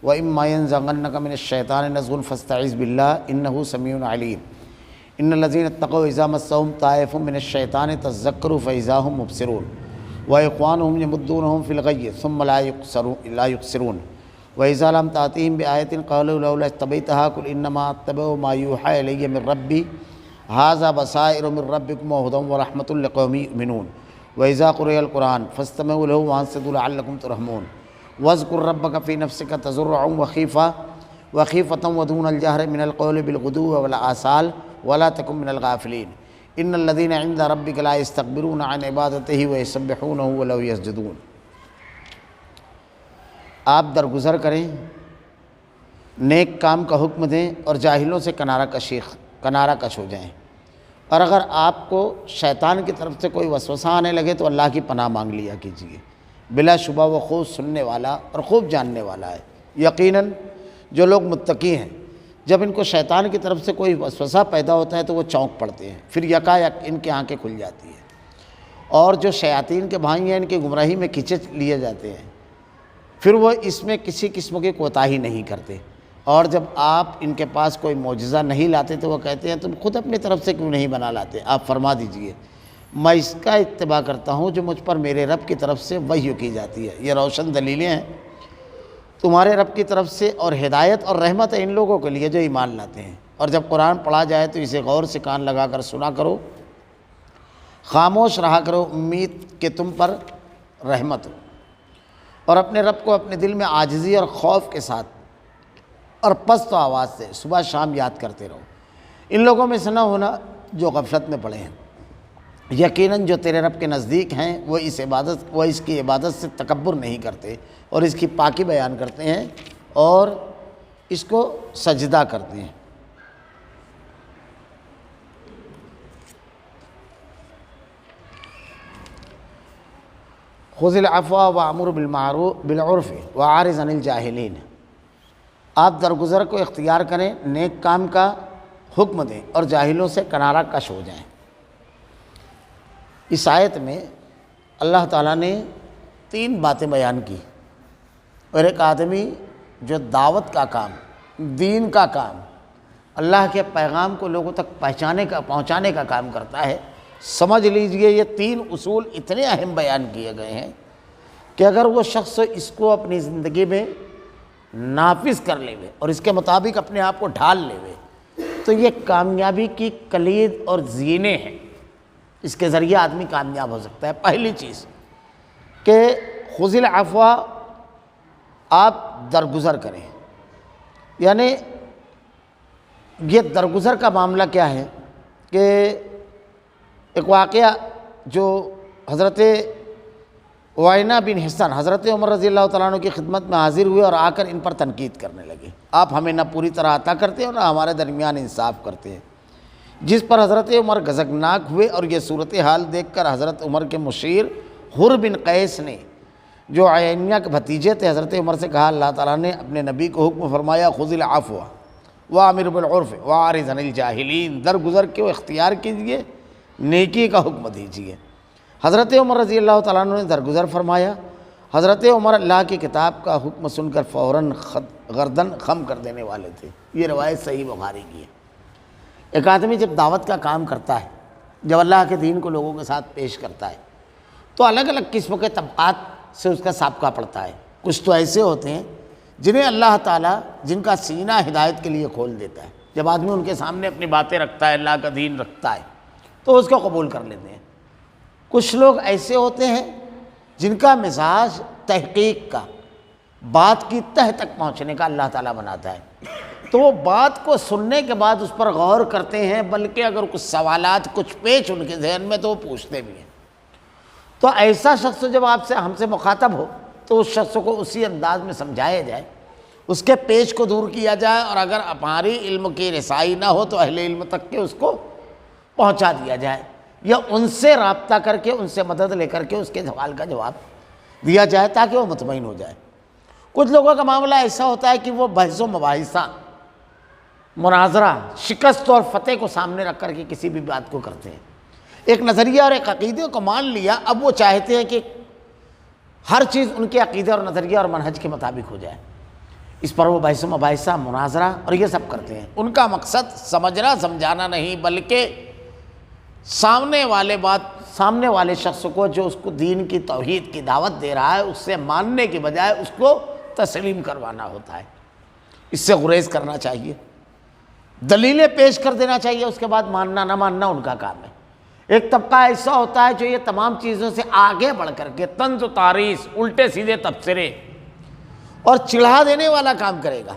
وَإِمَّا يَنزَغَنَّكَ مِنَ الشَّيْطَانِ نَزْغٌ فَاسْتَعِذْ بِاللَّهِ إِنَّهُ سَمِيعٌ عَلِيمٌ إِنَّ الَّذِينَ اتَّقَوْا إِذَا مَسَّهُمْ طَائِفٌ مِّنَ الشَّيْطَانِ تَذَكَّرُوا فَإِذَا هُم مُبْصِرُونَ وَإِخْوَانُهُم يَمُدُّونَهُم فِي الْغَيِّ ثُمَّ لَا يُقْصِرُونَ وَإِذَا لَمْ تَأْتِهِمْ بِآيَةٍ قَالُوا لَوْلَا اجْتَبَيْتَهَا قُلْ إِنَّمَا أَتَّبِعُ مَا يُوحَىٰ إِلَيَّ مِن رَّبِّي هَٰذَا بَصَائِرُ مِن رَّبِّكُمْ وَهُدًى وَرَحْمَةٌ لِقَوْمٍ يُؤْمِنُونَ وَإِذَا قُرِئَ الْقُرْآنُ فَاسْتَمِعُوا لَهُ وَأَنصِتُوا لَعَلَّكُمْ تُرْحَمُونَ وَاذْكُر رَّبَّكَ فِي نَفْسِكَ تَضَرُّعًا وَخِيفَةً وَدُونَ الْجَهْرِ مِنَ الْقَوْلِ بِالْغُدُوِّ وَالْآصَالِ وَلَا تَكُن مِّنَ الْغَافِلِينَ إِنَّ الَّذِينَ عِندَ رَبِّكَ لَا يَسْتَكْبِرُونَ عَنْ عِبَادَتِهِ وَيُسَبِّحُونَهُ وَلَهُ يَسْجُدُونَ۔ آپ درگزر کریں، نیک کام کا حکم دیں اور جاہلوں سے کنارہ کش ہو جائیں۔ اور اگر آپ کو شیطان کی طرف سے کوئی وسوسہ آنے لگے تو اللہ کی پناہ مانگ لیا کیجیے، بلا شبہ وہ خوب سننے والا اور خوب جاننے والا ہے۔ یقیناً جو لوگ متقی ہیں، جب ان کو شیطان کی طرف سے کوئی وسوسہ پیدا ہوتا ہے تو وہ چونک پڑتے ہیں، پھر یکایک ان کی آنکھیں کھل جاتی ہیں، اور جو شیاطین کے بھائی ہیں ان کی گمراہی میں کھینچے لیے جاتے ہیں، پھر وہ اس میں کسی قسم کی کوتاہی نہیں کرتے۔ اور جب آپ ان کے پاس کوئی معجزہ نہیں لاتے تو وہ کہتے ہیں تم خود اپنی طرف سے کیوں نہیں بنا لاتے؟ آپ فرما دیجئے میں اس کا اتباع کرتا ہوں جو مجھ پر میرے رب کی طرف سے وحی کی جاتی ہے۔ یہ روشن دلیلیں ہیں تمہارے رب کی طرف سے، اور ہدایت اور رحمت ہے ان لوگوں کے لیے جو ایمان لاتے ہیں۔ اور جب قرآن پڑھا جائے تو اسے غور سے کان لگا کر سنا کرو، خاموش رہا کرو، امید کہ تم پر رحمت ہو، اور اپنے رب کو اپنے دل میں عاجزی اور خوف کے ساتھ اور پست آواز سے صبح شام یاد کرتے رہو۔ ان لوگوں میں سے نہ ہونا جو غفلت میں پڑے ہیں۔ یقیناً جو تیرے رب کے نزدیک ہیں وہ اس کی عبادت سے تکبر نہیں کرتے اور اس کی پاکی بیان کرتے ہیں اور اس کو سجدہ کرتے ہیں۔ خذ العفو وامر بالعرف واعرض عن الجاہلین۔ آپ درگزر کو اختیار کریں، نیک کام کا حکم دیں اور جاہلوں سے کنارہ کش ہو جائیں۔ اس آیت میں اللہ تعالیٰ نے 3 باتیں بیان کی، اور ایک آدمی جو دعوت کا کام، دین کا کام، اللہ کے پیغام کو لوگوں تک پہنچانے کا کام کرتا ہے، سمجھ لیجئے یہ 3 اصول اتنے اہم بیان کیے گئے ہیں کہ اگر وہ شخص اس کو اپنی زندگی میں نافذ کر لے اور اس کے مطابق اپنے آپ کو ڈھال لے تو یہ کامیابی کی کلید اور زینے ہیں۔ اس کے ذریعے آدمی کامیاب ہو سکتا ہے۔ پہلی چیز کہ خذ العفو، آپ درگزر کریں، یعنی یہ درگزر کا معاملہ کیا ہے کہ ایک واقعہ جو حضرت عیینہ بن حصن حضرت عمر رضی اللہ تعالیٰ عنہ کی خدمت میں حاضر ہوئے اور آ کر ان پر تنقید کرنے لگے، آپ ہمیں نہ پوری طرح عطا کرتے اور نہ ہمارے درمیان انصاف کرتے ہیں، جس پر حضرت عمر غضبناک ہوئے۔ اور یہ صورتحال دیکھ کر حضرت عمر کے مشیر حر بن قیس نے، جو عیینہ کے بھتیجے تھے، حضرت عمر سے کہا اللہ تعالیٰ نے اپنے نبی کو حکم فرمایا خذ العفو وامر بالعرف واعرض عن الجاہلین، درگزر کو اختیار کیجیے، نیکی کا حکم دیجیے۔ حضرت عمر رضی اللہ تعالیٰ عنہ نے درگزر فرمایا۔ حضرت عمر اللہ کی کتاب کا حکم سن کر فوراً گردن خم کر دینے والے تھے۔ یہ روایت صحیح بخاری کی ہے۔ ایک آدمی جب دعوت کا کام کرتا ہے، جب اللہ کے دین کو لوگوں کے ساتھ پیش کرتا ہے، تو الگ الگ قسم کے طبقات سے اس کا سابقہ پڑتا ہے۔ کچھ تو ایسے ہوتے ہیں جنہیں اللہ تعالیٰ جن کا سینہ ہدایت کے لیے کھول دیتا ہے، جب آدمی ان کے سامنے اپنی باتیں رکھتا ہے، اللہ کا دین رکھتا ہے تو اس کو قبول کر لیتے ہیں۔ کچھ لوگ ایسے ہوتے ہیں جن کا مزاج تحقیق کا، بات کی تہ تک پہنچنے کا اللہ تعالیٰ بناتا ہے، تو وہ بات کو سننے کے بعد اس پر غور کرتے ہیں، بلکہ اگر کچھ سوالات، کچھ پیچ ان کے ذہن میں تو وہ پوچھتے بھی ہیں۔ تو ایسا شخص جب ہم سے مخاطب ہو تو اس شخص کو اسی انداز میں سمجھایا جائے، اس کے پیچ کو دور کیا جائے، اور اگر ہماری علم کی رسائی نہ ہو تو اہل علم تک کے اس کو پہنچا دیا جائے، یا ان سے رابطہ کر کے ان سے مدد لے کر کے اس کے سوال کا جواب دیا جائے تاکہ وہ مطمئن ہو جائے۔ کچھ لوگوں کا معاملہ ایسا ہوتا ہے کہ وہ بحث و مباحثہ، مناظرہ، شکست اور فتح کو سامنے رکھ کر کے کسی بھی بات کو کرتے ہیں، ایک نظریہ اور ایک عقیدے کو مان لیا، اب وہ چاہتے ہیں کہ ہر چیز ان کے عقیدے اور نظریہ اور منہج کے مطابق ہو جائے۔ اس پر وہ بحث و مباحثہ، مناظرہ اور یہ سب کرتے ہیں۔ ان کا مقصد سمجھنا سمجھانا نہیں، بلکہ سامنے والے شخص کو جو اس کو دین کی توحید کی دعوت دے رہا ہے اس سے ماننے کی بجائے اس کو تسلیم کروانا ہوتا ہے۔ اس سے گریز کرنا چاہیے، دلیلیں پیش کر دینا چاہیے، اس کے بعد ماننا نہ ماننا ان کا کام ہے۔ ایک طبقہ ایسا ہوتا ہے جو یہ تمام چیزوں سے آگے بڑھ کر کے طنز و تعریض، الٹے سیدھے تبصرے اور چڑھا دینے والا کام کرے گا۔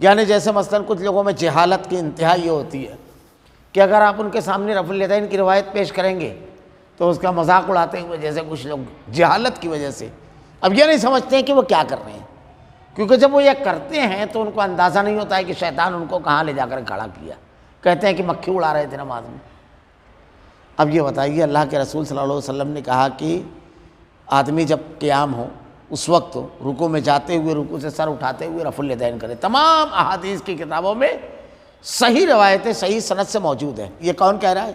یعنی جیسے مثلاً کچھ لوگوں میں جہالت کی انتہا یہ ہوتی ہے کہ اگر آپ ان کے سامنے رفع الیدین کی روایت پیش کریں گے تو اس کا مذاق اڑاتے ہوئے، جیسے کچھ لوگ جہالت کی وجہ سے اب یہ نہیں سمجھتے ہیں کہ وہ کیا کر رہے ہیں، کیونکہ جب وہ یہ کرتے ہیں تو ان کو اندازہ نہیں ہوتا ہے کہ شیطان ان کو کہاں لے جا کر کھڑا کیا۔ کہتے ہیں کہ مکھی اڑا رہے تھے نماز میں۔ اب یہ بتائیے، اللہ کے رسول صلی اللہ علیہ وسلم نے کہا کہ آدمی جب قیام ہو اس وقت رکوع میں جاتے ہوئے رکوع سے سر اٹھاتے ہوئے رفع الیدین کرے۔ تمام احادیث کی کتابوں میں صحیح روایتیں صحیح سند سے موجود ہیں۔ یہ کون کہہ رہا ہے؟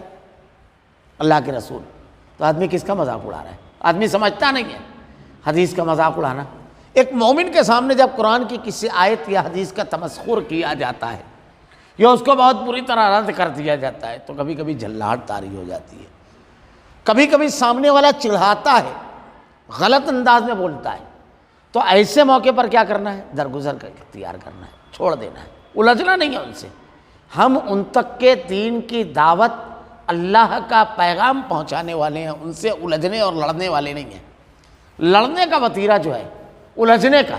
اللہ کے رسول۔ تو آدمی کس کا مذاق اڑا رہا ہے؟ آدمی سمجھتا نہیں ہے حدیث کا مذاق اڑانا۔ ایک مومن کے سامنے جب قرآن کی کسی آیت یا حدیث کا تمسخر کیا جاتا ہے یا اس کو بہت بری طرح رد کر دیا جاتا ہے تو کبھی کبھی جھلاہٹ طاری ہو جاتی ہے، کبھی کبھی سامنے والا چڑھاتا ہے، غلط انداز میں بولتا ہے، تو ایسے موقع پر کیا کرنا ہے؟ درگزر کر اختیار کرنا ہے، چھوڑ دینا ہے، الجھنا نہیں ہے ان سے۔ ہم ان تک کے دین کی دعوت، اللہ کا پیغام پہنچانے والے ہیں، ان سے الجھنے اور لڑنے والے نہیں ہیں۔ لڑنے کا وتیرہ جو ہے، الجھنے کا،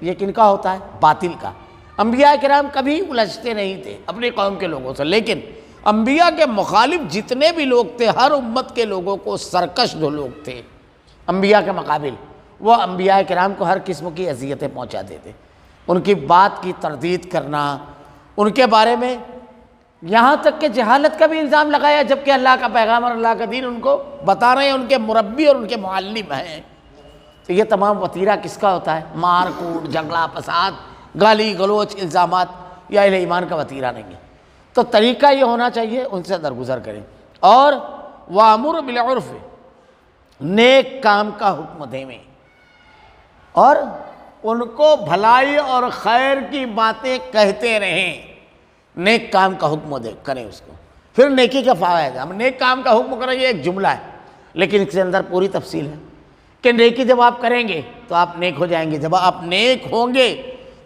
یہ کن کا ہوتا ہے؟ باطل کا۔ انبیاء کرام کبھی الجھتے نہیں تھے اپنی قوم کے لوگوں سے، لیکن انبیاء کے مخالف جتنے بھی لوگ تھے، ہر امت کے لوگوں کو سرکش جو لوگ تھے انبیاء کے مقابل، وہ انبیاء کرام کو ہر قسم کی اذیتیں پہنچاتے تھے۔ ان کی بات کی تردید کرنا، ان کے بارے میں یہاں تک کہ جہالت کا بھی الزام لگایا، جبکہ اللہ کا پیغام اور اللہ کا دین ان کو بتا رہے ہیں، ان کے مربی اور ان کے معلم ہیں۔ تو یہ تمام وتیرہ کس کا ہوتا ہے؟ مار کوٹ، جھگڑا فساد، گالی گلوچ، الزامات، یا اہل ایمان کا وتیرہ نہیں ہے۔ تو طریقہ یہ ہونا چاہیے ان سے درگزر کریں، اور وَأْمُرْ بِالْعُرْفِ، نیک کام کا حکم دیں، اور ان کو بھلائی اور خیر کی باتیں کہتے رہیں۔ نیک کام کا حکم کریں اس کو، پھر نیکی کا فوائد۔ ہم نیک کام کا حکم کریں، یہ ایک جملہ ہے، لیکن اس کے اندر پوری تفصیل ہے کہ نیکی جب آپ کریں گے تو آپ نیک ہو جائیں گے، جب آپ نیک ہوں گے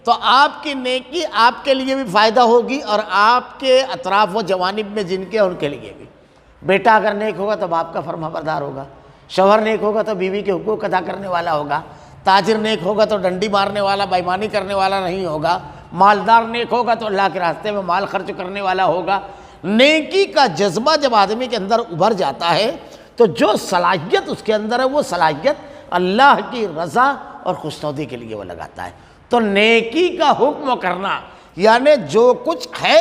تو آپ کی نیکی آپ کے لیے بھی فائدہ ہوگی اور آپ کے اطراف و جوانب میں جن کے ان کے لیے بھی۔ بیٹا اگر نیک ہوگا تو باپ کا فرما بردار ہوگا، شوہر نیک ہوگا تو بیوی کے حقوق ادا کرنے والا ہوگا، تاجر نیک ہوگا تو ڈنڈی مارنے والا، بےایمانی کرنے والا نہیں ہوگا، مالدار نیک ہوگا تو اللہ کے راستے میں مال خرچ کرنے والا ہوگا۔ نیکی کا جذبہ جب آدمی کے اندر ابھر جاتا ہے تو جو صلاحیت اس کے اندر ہے وہ صلاحیت اللہ کی رضا اور خوشنودی کے لیے وہ لگاتا ہے۔ تو نیکی کا حکم کرنا یعنی جو کچھ ہے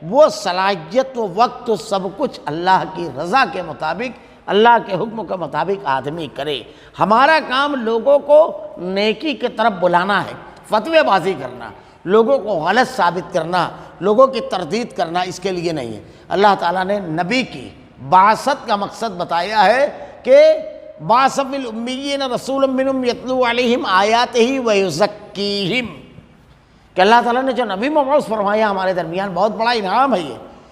وہ صلاحیت و وقت و سب کچھ اللہ کی رضا کے مطابق، اللہ کے حکم کے مطابق آدمی کرے۔ ہمارا کام لوگوں کو نیکی کی طرف بلانا ہے، فتوے بازی کرنا، لوگوں کو غلط ثابت کرنا، لوگوں کی تردید کرنا، اس کے لیے نہیں ہے۔ اللہ تعالیٰ نے نبی کی بعثت کا مقصد بتایا ہے کہ بعث فی الامیین رسولا منہم یتلو علیہم آیاتہ ویزکیہم، کہ اللہ تعالیٰ نے جو نبی مبعوث فرمایا ہمارے درمیان، بہت بڑا انعام ہے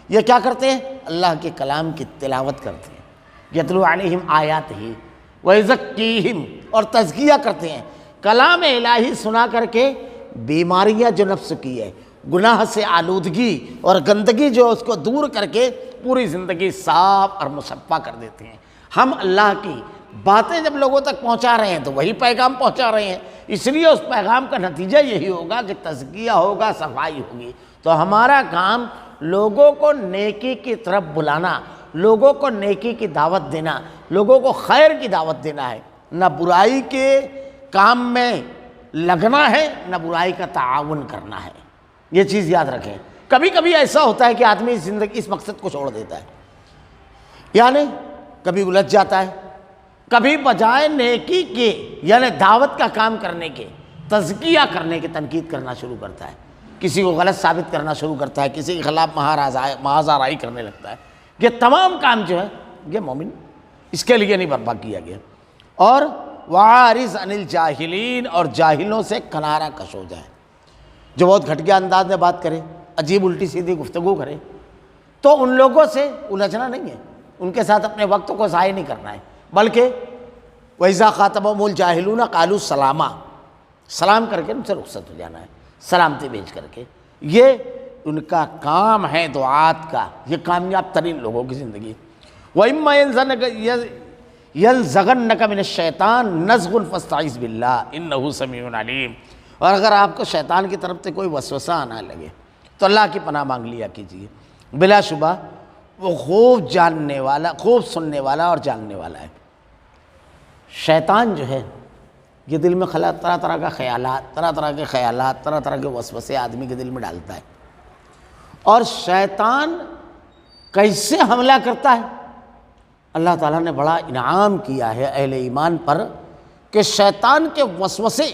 یہ کیا کرتے ہیں؟ اللہ کے کلام کی تلاوت کرتے ہیں، یتلو علیہم آیاتہ ویزکیہم، اور تزکیہ کرتے ہیں۔ کلام الہی سنا کر کے بیماریاں جو نفس کی ہے، گناہ سے آلودگی اور گندگی جو اس کو دور کر کے پوری زندگی صاف اور مصفا کر دیتے ہیں۔ ہم اللہ کی باتیں جب لوگوں تک پہنچا رہے ہیں تو وہی پیغام پہنچا رہے ہیں، اس لیے اس پیغام کا نتیجہ یہی ہوگا کہ تزکیہ ہوگا، صفائی ہوگی۔ تو ہمارا کام لوگوں کو نیکی کی طرف بلانا، لوگوں کو نیکی کی دعوت دینا، لوگوں کو خیر کی دعوت دینا ہے، نہ برائی کے کام میں لگنا ہے، نہ برائی کا تعاون کرنا ہے۔ یہ چیز یاد رکھیں۔ کبھی کبھی ایسا ہوتا ہے کہ آدمی زندگی اس مقصد کو چھوڑ دیتا ہے، یعنی کبھی الجھ جاتا ہے، کبھی بجائے نیکی کے یعنی دعوت کا کام کرنے کے، تزکیہ کرنے کے تنقید کرنا شروع کرتا ہے، کسی کو غلط ثابت کرنا شروع کرتا ہے، کسی کے خلاف محاذ آرائی کرنے لگتا ہے۔ یہ تمام کام جو ہے یہ مومن اس کے لیے نہیں برپا کیا گیا۔ اور وَعَارِضْ عَنِ الْجَاهِلِينَ، اور جاہلوں سے کنارہ کش ہو جائے۔ جو بہت گھٹیا انداز میں بات کرے، عجیب الٹی سیدھی گفتگو کرے، تو ان لوگوں سے الجھنا نہیں ہے، ان کے ساتھ اپنے وقت کو ضائع نہیں کرنا ہے، بلکہ وَإِذَا خَاطَبَهُمُ الْجَاهِلُونَ قَالُوا سَلَامًا، سلام کر کے ان سے رخصت ہو جانا ہے، سلامتی بھیج کر کے۔ یہ ان کا کام ہے دعات کا، یہ کامیاب ترین لوگوں کی زندگی۔ وَإِمَّا يَنزَغَنَّكَ مِنَ الشَّيْطَانِ نَزْغٌ فَاسْتَعِذْ بِاللَّهِ إِنَّهُ سَمِيعٌ عَلِيمٌ۔ اور اگر آپ کو شیطان کی طرف سے کوئی وسوسہ آنا لگے تو اللہ کی پناہ مانگ لیا کیجیے، بلا شبہ وہ خوب جاننے والا، خوب سننے والا اور جاننے والا ہے۔ شیطان جو ہے یہ دل میں طرح طرح کے خیالات، طرح طرح کے وسوسے آدمی کے دل میں ڈالتا ہے۔ اور شیطان کیسے حملہ کرتا ہے؟ اللہ تعالیٰ نے بڑا انعام کیا ہے اہل ایمان پر کہ شیطان کے وسوسے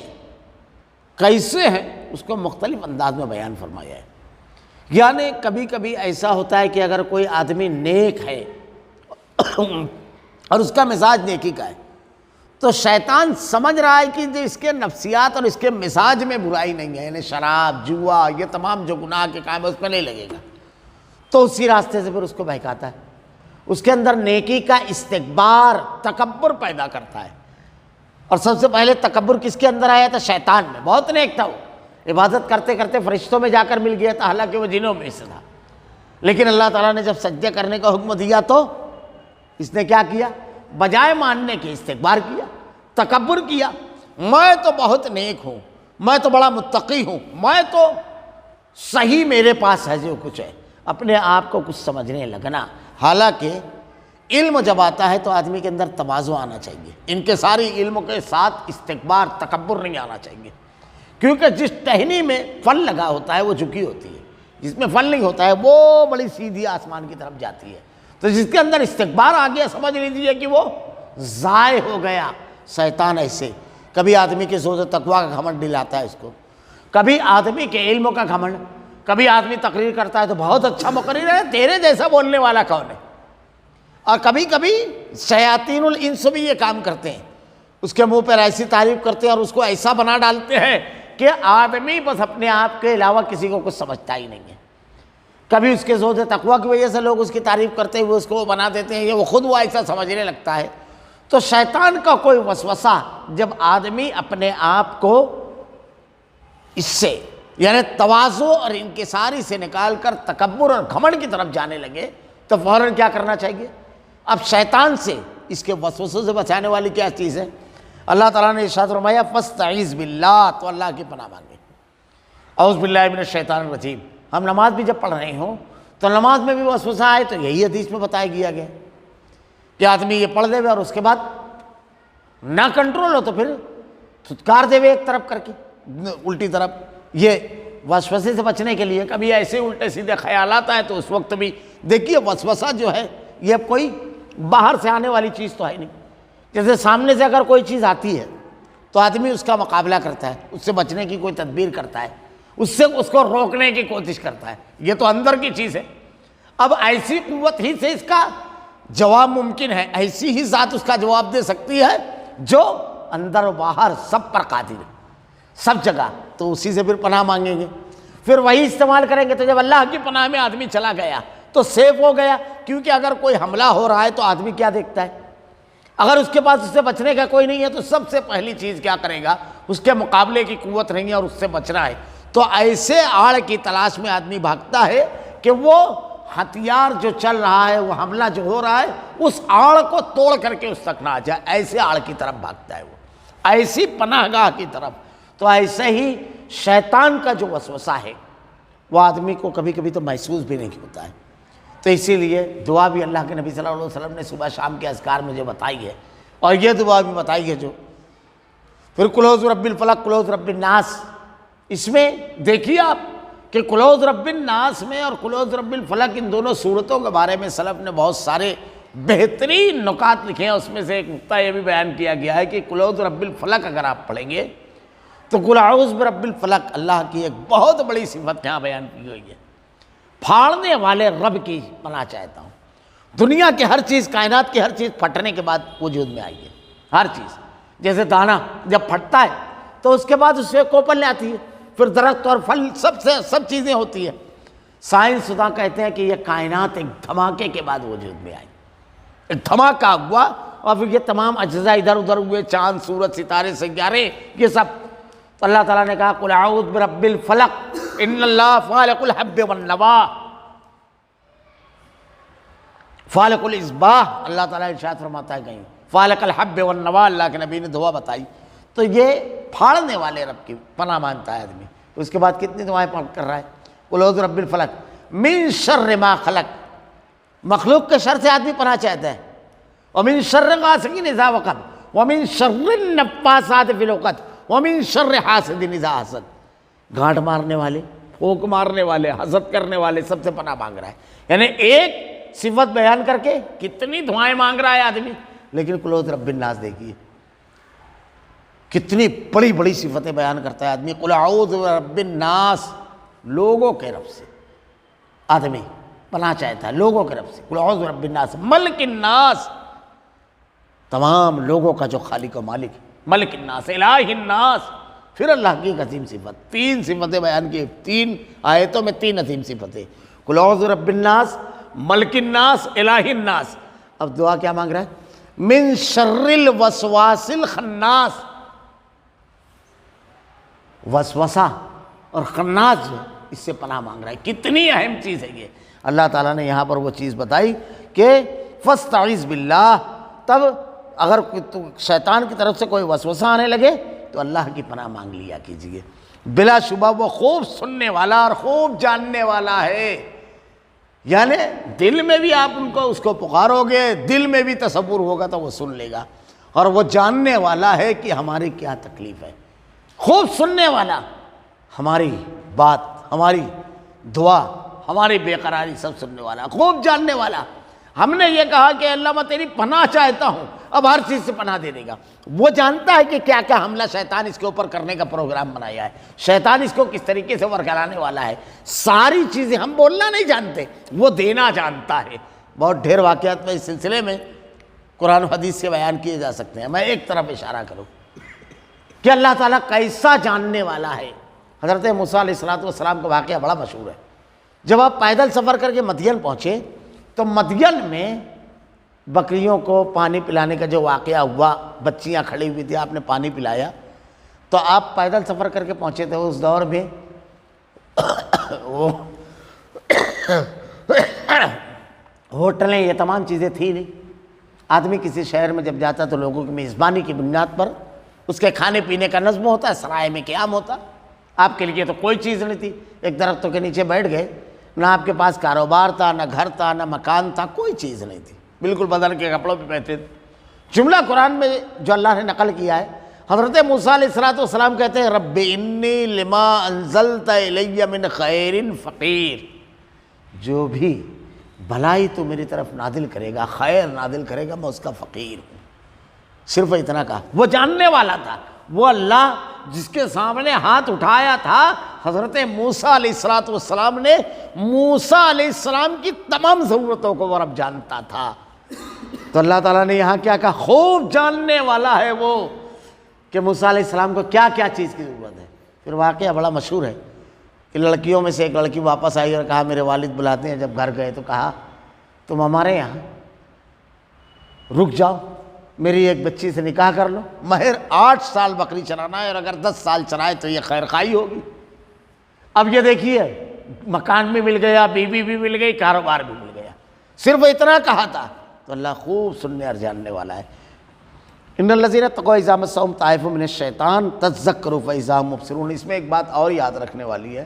کیسے ہیں اس کو مختلف انداز میں بیان فرمایا ہے۔ یعنی کبھی کبھی ایسا ہوتا ہے کہ اگر کوئی آدمی نیک ہے اور اس کا مزاج نیکی کا ہے، تو شیطان سمجھ رہا ہے کہ جو اس کے نفسیات اور اس کے مزاج میں برائی نہیں ہے، یعنی شراب، جوا، یہ تمام جو گناہ کے کام ہے اس پہ نہیں لگے گا، تو اسی راستے سے پھر اس کو بہکاتا ہے، اس کے اندر نیکی کا استکبار، تکبر پیدا کرتا ہے۔ اور سب سے پہلے تکبر کس کے اندر آیا تھا؟ شیطان میں۔ بہت نیک تھا وہ، عبادت کرتے کرتے فرشتوں میں جا کر مل گیا تھا، حالانکہ وہ جنوں میں سے تھا، لیکن اللہ تعالیٰ نے جب سجدے کرنے کا حکم دیا تو اس نے کیا کیا؟ بجائے ماننے کے استکبار کیا، تکبر کیا۔ میں تو بہت نیک ہوں، میں تو بڑا متقی ہوں، میں تو صحیح، میرے پاس ہے جو کچھ ہے، اپنے آپ کو کچھ سمجھنے لگنا۔ حالانکہ علم جب آتا ہے تو آدمی کے اندر تواضع آنا چاہیے، ان کے ساری علم کے ساتھ استکبار، تکبر نہیں آنا چاہیے، کیونکہ جس ٹہنی میں پھل لگا ہوتا ہے وہ جھکی ہوتی ہے، جس میں پھل نہیں ہوتا ہے وہ بڑی سیدھی آسمان کی طرف جاتی ہے۔ تو جس کے اندر استکبار آ گیا، سمجھ لیجیے کہ وہ ضائع ہو گیا۔ شیطان ایسے کبھی آدمی کے زور و تقویٰ کا گھمنڈ دلاتا ہے اس کو، کبھی آدمی کے علم کا گھمنڈ، کبھی آدمی تقریر کرتا ہے تو بہت اچھا مقرر ہے، تیرے جیسا بولنے والا کون ہے؟ اور کبھی کبھی شیاطین الانس بھی یہ کام کرتے ہیں، اس کے منہ پر ایسی تعریف کرتے ہیں اور اس کو ایسا بنا ڈالتے ہیں کہ آدمی بس اپنے آپ کے علاوہ کسی کو کچھ سمجھتا ہی نہیں ہے۔ کبھی اس کے زود تقویٰ کی وجہ سے لوگ اس کی تعریف کرتے ہوئے اس کو بنا دیتے ہیں، یہ وہ خود وہ ایسا سمجھنے لگتا ہے۔ تو شیطان کا کوئی وسوسہ جب آدمی اپنے آپ کو اس سے یعنی تواضع اور انکساری سے نکال کر تکبر اور گھمنڈ کی طرف جانے لگے تو فوراً کیا کرنا چاہیے؟ اب شیطان سے، اس کے وسوسوں سے بچانے والی کیا چیز ہے؟ اللہ تعالیٰ نے ارشاد فرمایا فاستعیذ باللہ، تو اللہ کی پناہ مانگے۔ اعوذ باللہ من الشیطان الرجیم۔ ہم نماز بھی جب پڑھ رہے ہوں تو نماز میں بھی وسوسہ آئے تو یہی حدیث میں بتایا گیا گیا کہ آدمی یہ پڑھ دے اور اس کے بعد نہ کنٹرول ہو تو پھر تھتکار دے ایک طرف کر کے الٹی طرف۔ یہ وسوسے سے بچنے کے لیے کبھی ایسے الٹے سیدھے خیالات آئے تو اس وقت بھی دیکھیے وسوسہ جو ہے یہ کوئی باہر سے آنے والی چیز تو ہے نہیں۔ جیسے سامنے سے اگر کوئی چیز آتی ہے تو آدمی اس کا مقابلہ کرتا ہے، اس سے بچنے کی کوئی تدبیر کرتا ہے، اس کو روکنے کی کوشش کرتا ہے، یہ تو اندر کی چیز ہے۔ اب ایسی قوت ہی سے اس کا جواب ممکن ہے، ایسی ہی ذات اس کا جواب دے سکتی ہے جو اندر و باہر سب پر قادر ہے، سب جگہ۔ تو اسی سے پھر پناہ مانگیں گے، پھر وہی استعمال کریں گے۔ تو جب اللہ کی پناہ میں آدمی چلا گیا تو سیف ہو گیا، کیونکہ اگر کوئی حملہ ہو رہا ہے تو آدمی کیا دیکھتا ہے؟ اگر اس کے پاس اس سے بچنے کا کوئی نہیں ہے تو سب سے پہلی چیز کیا کرے گا؟ اس کے مقابلے کی قوت نہیں ہے اور اس سے بچنا ہے، تو ایسے آڑ کی تلاش میں آدمی بھاگتا ہے کہ وہ ہتھیار جو چل رہا ہے، وہ حملہ جو ہو رہا ہے، اس آڑ کو توڑ کر کے اس تک نہ آ جائے، ایسے آڑ کی طرف بھاگتا ہے وہ، ایسی پناہ گاہ کی طرف۔ تو ایسے ہی شیطان کا جو وسوسہ ہے وہ آدمی کو کبھی کبھی تو محسوس بھی نہیں ہوتا ہے۔ تو اسی لیے دعا بھی اللہ کے نبی صلی اللہ علیہ وسلم نے صبح شام کے اذکار مجھے بتائی ہے، اور یہ دعا بھی بتائی ہے جو پھر قل اعوذ برب الفلق، قل اعوذ برب الناس، اس میں دیکھیے آپ کہ قل اعوذ برب الناس میں اور قل اعوذ برب الفلق، ان دونوں صورتوں کے بارے میں سلف نے بہت سارے بہترین نکات لکھے ہیں۔ اس میں سے ایک نقطہ یہ بھی بیان کیا گیا ہے کہ قل اعوذ برب الفلق اگر آپ پڑھیں گے تو قل اعوذ برب الفلق اللہ کی ایک بہت بڑی صفت یہاں بیان کی گئی ہے، پھاڑنے والے رب کی پناہ چاہتا ہوں۔ دنیا کی ہر چیز، کائنات کی ہر چیز پھٹنے کے بعد وجود میں آئی ہے، ہر چیز۔ جیسے دانہ جب پھٹتا ہے تو اس کے بعد اس سے کوپل آتی ہے، پھر درخت اور پھل سب چیزیں ہوتی ہیں۔ سائنسداں کہتے ہیں کہ یہ کائنات ایک دھماکے کے بعد وجود میں آئی، ایک دھماکہ ہوا اور پھر یہ تمام اجزاء ادھر ادھر ہوئے، چاند، سورج، ستارے، سیارے، یہ سب۔ تو اللہ تعالیٰ نے کہا قل اعوذ برب الفلق ان اللہ فالق الحب والنوا، فالق الاصباح، اللہ تعالیٰ ارشاد فرماتا ہے کہیں فالق الحب والنوا، اللہ کے نبی نے دعا بتائی۔ تو یہ پھاڑنے والے رب کی پناہ مانگتا ہے آدمی۔ اس کے بعد کتنی دعائیں کر رہا ہے، قل اعوذ برب الفلق من شر ما خلق، مخلوق کے شر سے آدمی پناہ چاہتا ہے، ومن شر غاسق اذا وقب، ومن شر النفاثات فی العقد، ومن شر حاسد اذا حسد، گانٹ مارنے والے، پھونک مارنے والے، حسد کرنے والے سب سے پناہ مانگ رہا ہے۔ یعنی ایک صفت بیان کر کے کتنی دعائیں مانگ رہا ہے آدمی، لیکن قل اعوذ برب الناس دیکھیے کتنی بڑی بڑی صفتیں بیان کرتا ہے آدمی۔ قل اعوذ برب الناس، لوگوں کے رب سے آدمی پناہ چاہتا ہے، لوگوں کے رب سے۔ قل اعوذ برب الناس ملک الناس، تمام لوگوں کا جو خالق و مالک ہے، ملک الناس الہ الناس۔ پھر اللہ کی ایک عظیم صفت، 3 صفتیں بیان کی، 3 آیتوں میں 3 عظیم صفتیں، قل اعوذ برب الناس، ملک الناس، الہ الناس۔ اب دعا کیا مانگ رہا ہے، من شر الوسواس الخناس، وسوسہ اور خناس جو اس سے پناہ مانگ رہا ہے۔ کتنی اہم چیز ہے یہ، اللہ تعالیٰ نے یہاں پر وہ چیز بتائی کہ فاستعذ باللہ۔ تب اگر شیطان کی طرف سے کوئی وسوسہ آنے لگے تو اللہ کی پناہ مانگ لیا کیجئے۔ بلا شبہ وہ خوب سننے والا اور خوب جاننے والا ہے، یعنی دل میں بھی آپ اس کو پکارو گے، دل میں بھی تصور ہوگا تو وہ سن لے گا، اور وہ جاننے والا ہے کہ ہماری کیا تکلیف ہے، خوب سننے والا، ہماری بات، ہماری دعا، ہماری بے قراری سب سننے والا، خوب جاننے والا۔ ہم نے یہ کہا کہ اللہ میں تیری پناہ چاہتا ہوں، اب ہر چیز سے پناہ دے دے گا۔ وہ جانتا ہے کہ کیا کیا حملہ شیطان اس کے اوپر کرنے کا پروگرام بنایا ہے، شیطان اس کو کس طریقے سے ورگلانے والا ہے، ساری چیزیں ہم بولنا نہیں جانتے، وہ دینا جانتا ہے۔ بہت ڈھیر واقعات میں اس سلسلے میں قرآن و حدیث سے بیان کیے جا سکتے ہیں، میں ایک طرف اشارہ کروں کہ اللہ تعالیٰ کیسا جاننے والا ہے۔ حضرت موسیٰ علیہ السلام کا واقعہ بڑا مشہور ہے۔ جب آپ پیدل سفر کر کے مدین پہنچے تو مدین میں بکریوں کو پانی پلانے کا جو واقعہ ہوا، بچیاں کھڑی ہوئی تھی، آپ نے پانی پلایا، تو آپ پیدل سفر کر کے پہنچے تھے۔ اس دور میں ہوٹلیں یہ تمام چیزیں تھیں نہیں۔ آدمی کسی شہر میں جب جاتا تو لوگوں کی میزبانی کی بنیاد پر اس کے کھانے پینے کا نظم ہوتا ہے، سرائے میں قیام ہوتا۔ آپ کے لیے تو کوئی چیز نہیں تھی، ایک درختوں کے نیچے بیٹھ گئے، نہ آپ کے پاس کاروبار تھا، نہ گھر تھا، نہ مکان تھا، کوئی چیز نہیں تھی، بالکل بدن کے کپڑوں پہ بیٹھے تھے۔ جملہ قرآن میں جو اللہ نے نقل کیا ہے، حضرت موسیٰ علیہ السلام کہتے ہیں رب انی لما انزلت الی من خیر فقیر، جو بھی بھلائی تو میری طرف نازل کرے گا، خیر نازل کرے گا، میں اس کا فقیر ہوں۔ صرف اتنا کہا، وہ جاننے والا تھا، وہ اللہ جس کے سامنے ہاتھ اٹھایا تھا حضرت موسیٰ علیہ السلام نے، موسیٰ علیہ السلام کی تمام ضرورتوں کو وہ رب جانتا تھا۔ تو اللہ تعالیٰ نے یہاں کیا کہا، خوب جاننے والا ہے وہ کہ موسیٰ علیہ السلام کو کیا کیا چیز کی ضرورت ہے۔ پھر واقعہ بڑا مشہور ہے کہ لڑکیوں میں سے ایک لڑکی واپس آئی اور کہا میرے والد بلاتے ہیں۔ جب گھر گئے تو کہا تم ہمارے یہاں رک جاؤ، میری ایک بچی سے نکاح کر لو، مہر 8 سال بکری چرانا ہے، اور اگر 10 سال چرائے تو یہ خیر خواہی ہوگی۔ اب یہ دیکھیے، مکان بھی مل گیا، بیوی بھی مل گئی، کاروبار بھی مل گیا، صرف اتنا کہا تھا۔ تو اللہ خوب سننے اور جاننے والا ہے۔ ان الذین اتقوا اذا مسهم طائف من الشیطان تذکروا فاذا هم مبصرون۔ اس میں ایک بات اور یاد رکھنے والی ہے،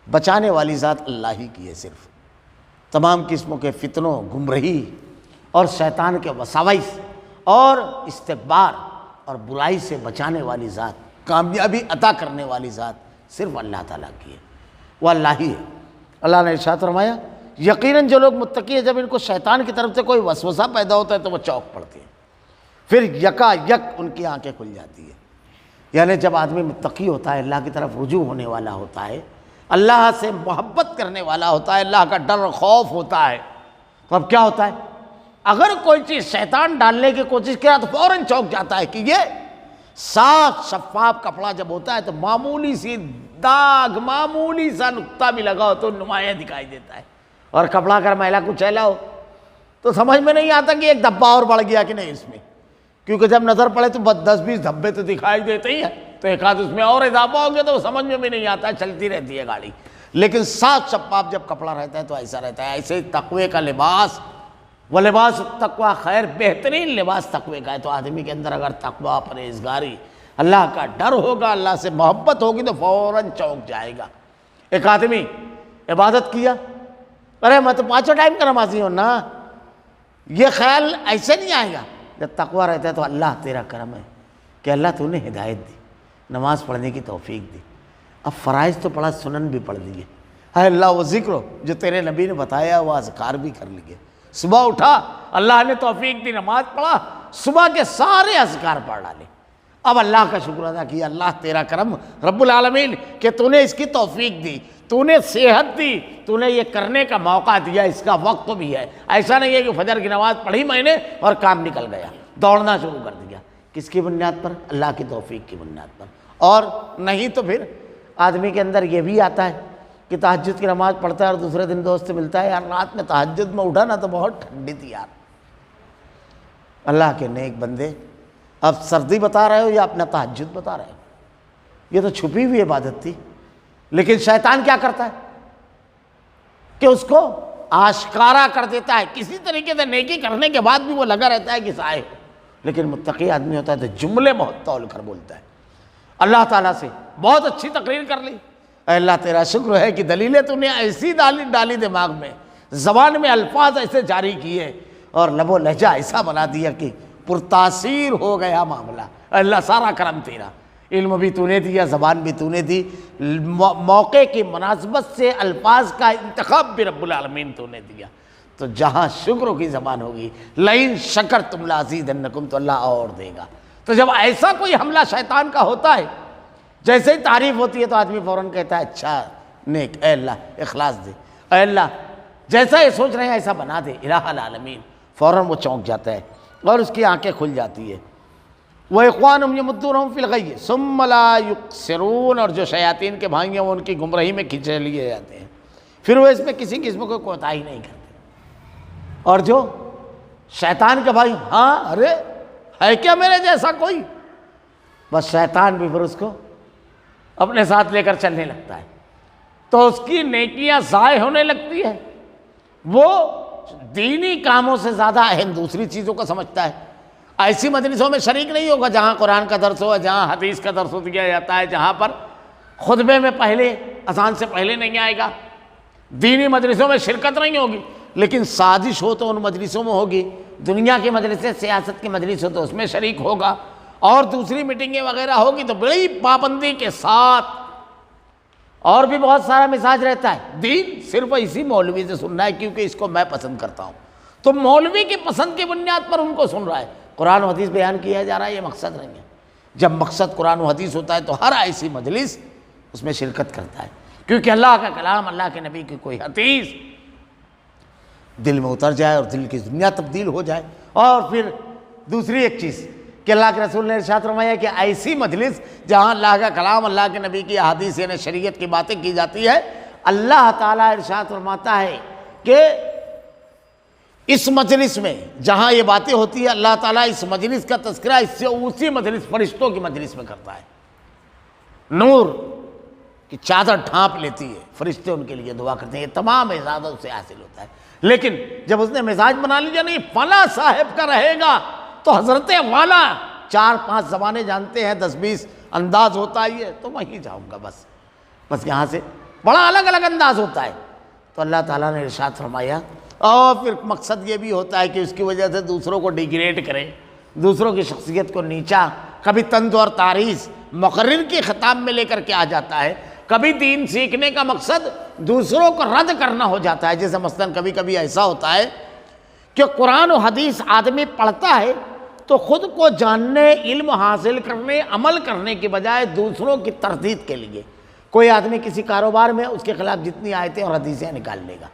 بچانے والی ذات اللہ ہی کی ہے، صرف تمام قسموں کے فتنوں، گمراہی اور شیطان کے وساوس اور استکبار اور برائی سے بچانے والی ذات، کامیابی عطا کرنے والی ذات صرف اللہ تعالیٰ کی ہے، وہ اللہ ہی ہے۔ اللہ نے ارشاد فرمایا یقیناً جو لوگ متقی ہیں، جب ان کو شیطان کی طرف سے کوئی وسوسہ پیدا ہوتا ہے تو وہ چونک پڑتے ہیں، پھر یکا یک ان کی آنکھیں کھل جاتی ہیں۔ یعنی جب آدمی متقی ہوتا ہے، اللہ کی طرف رجوع ہونے والا ہوتا ہے، اللہ سے محبت کرنے والا ہوتا ہے، اللہ کا ڈر و خوف ہوتا ہے، تو اب کیا ہوتا ہے، اگر کوئی چیز شیطان ڈالنے کی کوشش کرا تو فوراً چونک جاتا ہے کہ یہ صاف شفاف کپڑا جب ہوتا ہے تو معمولی سی داغ معمولی سا نقطہ بھی لگاؤ تو نمایاں دکھائی دیتا ہے، اور کپڑا اگر میلا کچیلا ہو تو سمجھ میں نہیں آتا کہ ایک دھبا اور بڑھ گیا کہ نہیں اس میں، کیونکہ جب نظر پڑے تو 10-20 دھبے تو دکھائی دیتے ہی ہیں، تو ایک آدھ اس میں اور اضافہ ہو گیا تو سمجھ میں بھی نہیں آتا، چلتی رہتی ہے گاڑی۔ لیکن صاف شفاف جب کپڑا رہتا ہے تو ایسا رہتا ہے۔ ایسے تقوی کا لباس، وہ لباس تقوی خیر، بہترین لباس تقوی کا ہے۔ تو آدمی کے اندر اگر تقوی، پرہیزگاری، اللہ کا ڈر ہوگا، اللہ سے محبت ہوگی تو فوراً چونک جائے گا۔ ایک آدمی عبادت کیا، ارے میں تو 5 ٹائم کا نمازی ہوں نا، یہ خیال ایسے نہیں آئے گا۔ جب تقوی رہتا ہے تو اللہ تیرا کرم ہے کہ اللہ تو نے ہدایت دی، نماز پڑھنے کی توفیق دی، اب فرائض تو پڑھا، سنن بھی پڑھ لیے، ہے اللہ وہ ذکر جو تیرے نبی نے بتایا وہ اذکار بھی کر لیے، صبح اٹھا اللہ نے توفیق دی، نماز پڑھا، صبح کے سارے اذکار پڑھ ڈالے، اب اللہ کا شکر ادا کیا، اللہ تیرا کرم رب العالمین کہ تو نے اس کی توفیق دی، تو نے صحت دی، تو نے یہ کرنے کا موقع دیا، اس کا وقت بھی ہے۔ ایسا نہیں ہے کہ فجر کی نماز پڑھی میں نے اور کام نکل گیا، دوڑنا شروع کر دیا، کس کی بنیاد پر؟ اللہ کی توفیق کی بنیاد پر۔ اور نہیں تو پھر آدمی کے اندر یہ بھی آتا ہے کہ تہجد کی نماز پڑھتا ہے اور دوسرے دن دوست سے ملتا ہے، یار رات میں تہجد میں اٹھا نا تو بہت ٹھنڈی تھی یار۔ اللہ کے نیک بندے، اب سردی بتا رہے ہو یا اپنا تہجد بتا رہے ہو؟ یہ تو چھپی ہوئی عبادت تھی، لیکن شیطان کیا کرتا ہے کہ اس کو آشکارا کر دیتا ہے، کسی طریقے سے نیکی کرنے کے بعد بھی وہ لگا رہتا ہے کہ سائے ہو، لیکن متقی آدمی ہوتا ہے تو جملے بہت تول کر بولتا ہے، اللہ تعالیٰ سے بہت اچھی تقریر کر لی، اے اللہ تیرا شکر ہے کہ دلیلیں تو نے ایسی ڈالی دماغ میں، زبان میں الفاظ ایسے جاری کیے اور لب و لہجہ ایسا بنا دیا کہ پرتاثیر ہو گیا معاملہ، اے اللہ سارا کرم تیرا، علم بھی تو نے دیا، زبان بھی تو نے دی، موقع کی مناسبت سے الفاظ کا انتخاب بھی رب العالمین تو نے دیا، تو جہاں شکر کی زبان ہوگی، لئن شکرتم لازیدنکم، تو اللہ اور دے گا۔ تو جب ایسا کوئی حملہ شیطان کا ہوتا ہے، جیسے ہی تعریف ہوتی ہے تو آدمی فوراً کہتا ہے اچھا نیک، اے اللہ اخلاص دے، اے اللہ جیسا یہ سوچ رہے ہیں ایسا بنا دے الہ العالمین، فوراً وہ چونک جاتا ہے اور اس کی آنکھیں کھل جاتی ہے۔ وَإِخْوَانُهُمْ يَمُدُّونَهُمْ فِي الْغَيِّ ثُمَّ لَا يُقْصِرُونَ، اور جو شیاطین کے بھائی ہیں وہ ان کی گمراہی میں کھینچے لیے جاتے ہیں، پھر وہ اس میں کسی قسم کو کوتاہی نہیں کرتے، اور جو شیطان کے بھائی، ہاں ارے ہے کیا میرے جیسا کوئی، بس شیطان بھی پھر اس کو اپنے ساتھ لے کر چلنے لگتا ہے، تو اس کی نیکیاں ضائع ہونے لگتی ہے، وہ دینی کاموں سے زیادہ اہم دوسری چیزوں کو سمجھتا ہے۔ ایسی مجلسوں میں شریک نہیں ہوگا جہاں قرآن کا درس ہو، جہاں حدیث کا درس دیا جاتا ہے، جہاں پر خطبے میں پہلے اذان سے پہلے نہیں آئے گا، دینی مجلسوں میں شرکت نہیں ہوگی، لیکن سازش ہو تو ان مجلسوں میں ہوگی، دنیا کی مجلسیں، سیاست کی مجلس ہو تو اس میں شریک ہوگا، اور دوسری میٹنگیں وغیرہ ہوگی تو بڑی پابندی کے ساتھ، اور بھی بہت سارا مزاج رہتا ہے، دین صرف اسی مولوی سے سننا ہے کیونکہ اس کو میں پسند کرتا ہوں، تو مولوی کی پسند کی بنیاد پر ان کو سن رہا ہے، قرآن و حدیث بیان کیا جا رہا ہے، یہ مقصد نہیں ہے۔ جب مقصد قرآن و حدیث ہوتا ہے تو ہر ایسی مجلس اس میں شرکت کرتا ہے، کیونکہ اللہ کا کلام، اللہ کے نبی کی کوئی حدیث دل میں اتر جائے اور دل کی دنیا تبدیل ہو جائے۔ اور پھر دوسری ایک چیز کہ اللہ کے رسول نے ارشاد فرمایا کہ ایسی مجلس جہاں اللہ کا کلام، اللہ کے نبی کی احادیث یعنی شریعت کی باتیں کی جاتی ہے، اللہ تعالیٰ ارشاد فرماتا ہے کہ اس مجلس میں جہاں یہ باتیں ہوتی ہے، اللہ تعالیٰ اس مجلس کا تذکرہ اس سے اسی مجلس، فرشتوں کی مجلس میں کرتا ہے، نور کی چادر ڈھانپ لیتی ہے، فرشتے ان کے لیے دعا کرتے ہیں، یہ تمام اعزاز اس سے حاصل ہوتا ہے۔ لیکن جب اس نے مزاج بنا لیا نہیں فلاں صاحب کا رہے گا، تو حضرت والا 4-5 زبانیں جانتے ہیں، 10-20 انداز ہوتا ہے، یہ تو وہیں جاؤں گا، بس یہاں سے بڑا الگ الگ انداز ہوتا ہے۔ تو اللہ تعالیٰ نے ارشاد فرمایا، اور پھر مقصد یہ بھی ہوتا ہے کہ اس کی وجہ سے دوسروں کو ڈیگریڈ کرے، دوسروں کی شخصیت کو نیچا، کبھی طنز اور تعریض مقرر کے خطاب میں لے کر کے آ جاتا ہے، کبھی دین سیکھنے کا مقصد دوسروں کو رد کرنا ہو جاتا ہے۔ جیسے مثلاً کبھی کبھی ایسا ہوتا ہے کہ قرآن و حدیث آدمی پڑھتا ہے تو خود کو جاننے، علم حاصل کرنے، عمل کرنے کے بجائے دوسروں کی تردید کے لیے کوئی آدمی کسی کاروبار میں اس کے خلاف جتنی آیتیں اور حدیثیں نکال لے گا،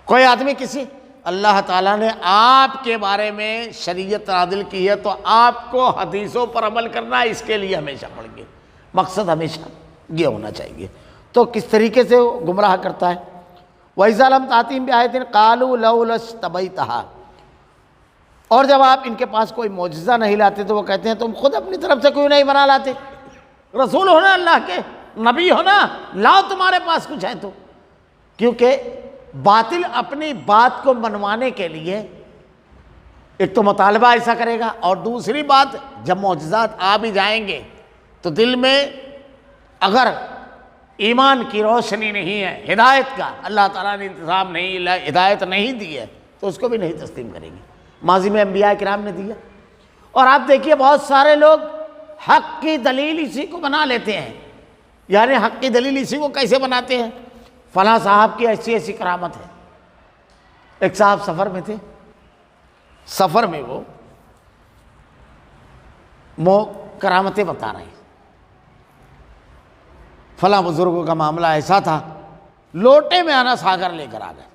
کوئی آدمی کسی، اللہ تعالیٰ نے آپ کے بارے میں شریعت نازل کی ہے تو آپ کو حدیثوں پر عمل کرنا ہے، اس کے لیے ہمیشہ پڑھیں گے، مقصد ہمیشہ یہ ہونا چاہیے۔ تو کس طریقے سے وہ گمراہ کرتا ہے؟ وَإِذَا لَمْ تَأْتِهِمْ بِآيَةٍ قَالُوا لَوْلَا اجْتَبَيْتَهَا، اور جب آپ ان کے پاس کوئی معجزہ نہیں لاتے تو وہ کہتے ہیں تم خود اپنی طرف سے کوئی نہیں بنا لاتے، رسول ہونا اللہ کے، نبی ہونا، لاؤ تمہارے پاس کچھ ہے تو۔ کیونکہ باطل اپنی بات کو منوانے کے لیے ایک تو مطالبہ ایسا کرے گا، اور دوسری بات جب معجزات آ بھی جائیں گے تو دل میں اگر ایمان کی روشنی نہیں ہے، ہدایت کا اللہ تعالیٰ نے انتظام نہیں، ہدایت نہیں دی ہے، تو اس کو بھی نہیں تسلیم کریں گے۔ ماضی میں انبیاء کرام نے دیا، اور آپ دیکھیے بہت سارے لوگ حق کی دلیل اسی کو بنا لیتے ہیں۔ یعنی حق کی دلیل اسی کو کیسے بناتے ہیں؟ فلاں صاحب کی ایسی ایسی کرامت ہے۔ ایک صاحب سفر میں تھے، سفر میں وہ کرامتیں بتا رہے ہیں۔ فلاں بزرگوں کا معاملہ ایسا تھا، لوٹے میں آنا ساگر لے کر آ گئے۔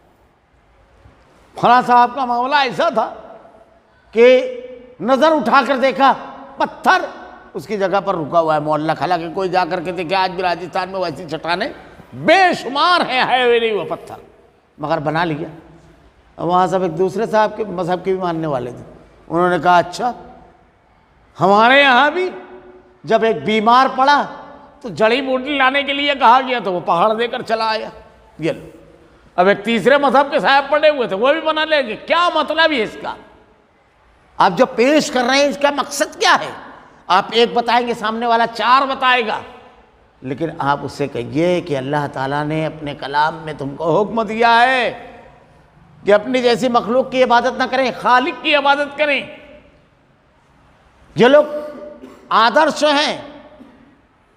فلاں صاحب کا معاملہ ایسا تھا کہ نظر اٹھا کر دیکھا پتھر اس کی جگہ پر رکا ہوا ہے معلق، حالانکہ کوئی جا کر کے دیکھے آج بھی راجستھان میں ویسی چٹانیں بے شمار ہیں، ہے نہیں وہ پتھر، مگر بنا لیا۔ وہاں سب ایک دوسرے صاحب کے مذہب کے بھی ماننے والے تھے، انہوں نے کہا اچھا ہمارے یہاں بھی جب ایک بیمار پڑا تو جڑی بوٹی لانے کے لیے کہا گیا تو وہ پہاڑ دے کر چلا آیا۔ یہ لو، اب ایک تیسرے مذہب کے صاحب پڑے ہوئے تھے، وہ بھی بنا لیں گے۔ کیا مطلب ہے اس کا؟ آپ جو پیش کر رہے ہیں اس کا مقصد کیا ہے؟ آپ ایک بتائیں گے، سامنے والا چار بتائے گا، لیکن آپ اس سے کہیے کہ اللہ تعالیٰ نے اپنے کلام میں تم کو حکم دیا ہے کہ اپنی جیسی مخلوق کی عبادت نہ کریں، خالق کی عبادت کریں۔ یہ لوگ آدرش ہیں،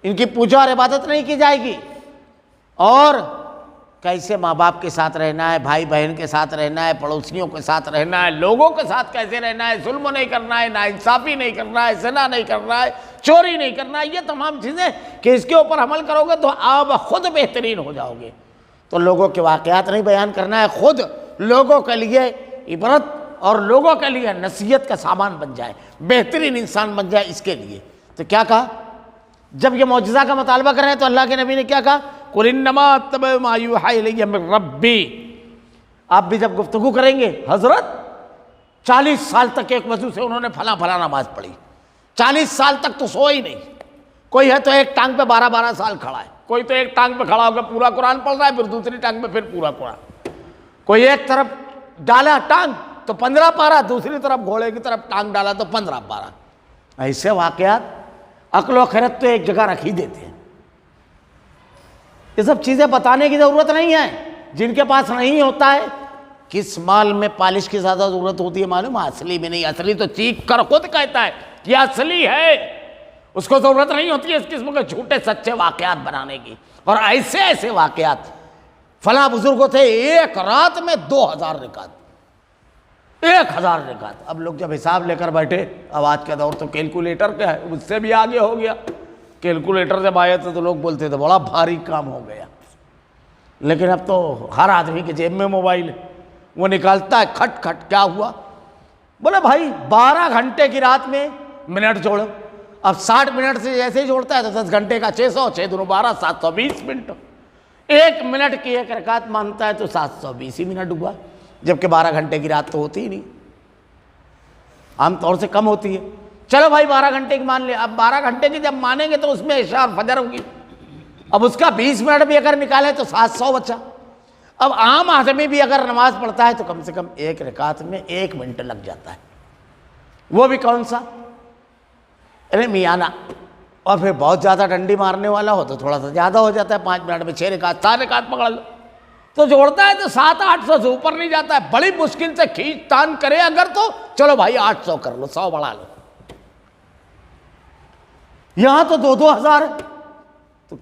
ان کی پوجا اور عبادت نہیں کی جائے گی۔ اور کیسے ماں باپ کے ساتھ رہنا ہے، بھائی بہن کے ساتھ رہنا ہے، پڑوسیوں کے ساتھ رہنا ہے، لوگوں کے ساتھ کیسے رہنا ہے، ظلم نہیں کرنا ہے، ناانصافی نہیں کرنا ہے، زنا نہیں کرنا ہے، چوری نہیں کرنا ہے، یہ تمام چیزیں کہ اس کے اوپر عمل کرو گے تو آپ خود بہترین ہو جاؤ گے۔ تو لوگوں کے واقعات نہیں بیان کرنا ہے، خود لوگوں کے لیے عبرت اور لوگوں کے لیے نصیحت کا سامان بن جائے، بہترین انسان بن جائے، اس کے لیے۔ تو کیا کہا؟ جب یہ معجزہ کا مطالبہ کر رہے ہیں تو اللہ کے نبی نے کیا کہا؟ قُلْ إِنَّمَا أَتَّبِعُ مَا يُوحَىٰ إِلَيَّ مِن رَبِّي۔ آپ بھی جب گفتگو کریں گے، حضرت 40 سال تک ایک وضو سے انہوں نے فلاں نماز پڑھی، 40 سال تک تو سو ہی نہیں۔ کوئی ہے تو ایک ٹانگ پہ 12 سال کھڑا ہے، کوئی تو ایک ٹانگ پہ کھڑا ہو کے پورا قرآن پڑھ رہا ہے، پھر دوسری ٹانگ پہ پھر پورا قرآن۔ کوئی ایک طرف ڈالا ٹانگ تو 15 پارہ، دوسری طرف گھوڑے کی طرف ٹانگ ڈالا تو 15 پارہ۔ ایسے واقعات عقل و خرد تو ایک جگہ رکھ ہی دیتے ہیں۔ یہ سب چیزیں بتانے کی ضرورت نہیں ہے۔ جن کے پاس نہیں ہوتا ہے، کس مال میں پالش کی زیادہ ضرورت ہوتی ہے معلوم ہے؟ اصلی میں نہیں، اصلی تو چیخ کر خود کہتا ہے یہ اصلی ہے، اس کو ضرورت نہیں ہوتی ہے اس قسم کے جھوٹے سچے واقعات بنانے کی۔ اور ایسے ایسے واقعات، فلاں بزرگوں تھے ایک رات میں 2000 رکعت، 1000 رکعت۔ اب لوگ جب حساب لے کر بیٹھے، اب آج کا دور تو کیلکولیٹر کا ہے، اس سے بھی آگے ہو گیا۔ کیلکولیٹر جب آئے تھے تو لوگ بولتے تھے بڑا بھاری کام ہو گیا، لیکن اب تو ہر آدمی کے جیب میں موبائل ہے، وہ نکالتا ہے کھٹ کھٹ کیا ہوا، بولے بھائی 12 گھنٹے کی رات میں منٹ جوڑو۔ اب 60 منٹ سے جیسے ہی جوڑتا ہے تو 10 گھنٹے کا 600، 6 دونوں 12، 720 منٹ۔ 1 منٹ کی 1 رکعت مانتا ہے تو 720 ہی منٹ ہوا، جبکہ 12 گھنٹے کی رات تو ہوتی ہی نہیں، عام طور سے کم ہوتی ہے۔ چلو بھائی 12 گھنٹے کی مان لے، اب 12 گھنٹے کی جب مانیں گے تو اس میں عشاء اور فجر ہوگی، اب اس کا 20 منٹ بھی اگر نکالے تو 700 بچا۔ اب عام آدمی بھی اگر نماز پڑھتا ہے تو کم سے کم 1 رکعت میں 1 منٹ لگ جاتا ہے، وہ بھی کون سا؟ ارے میانہ۔ اور پھر بہت زیادہ ڈنڈی مارنے والا ہو تو تھوڑا سا زیادہ ہو جاتا ہے، 5 منٹ میں 6 رکعت 7 رکعت پکڑ لو، تو جوڑتا ہے تو 700-800 سے اوپر نہیں جاتا ہے۔ بڑی مشکل سے کھینچ تان کرے اگر تو چلو بھائی 800 کر لو، 100 بڑھا لو، یہاں تو 2-2 ہزار ہے۔ تو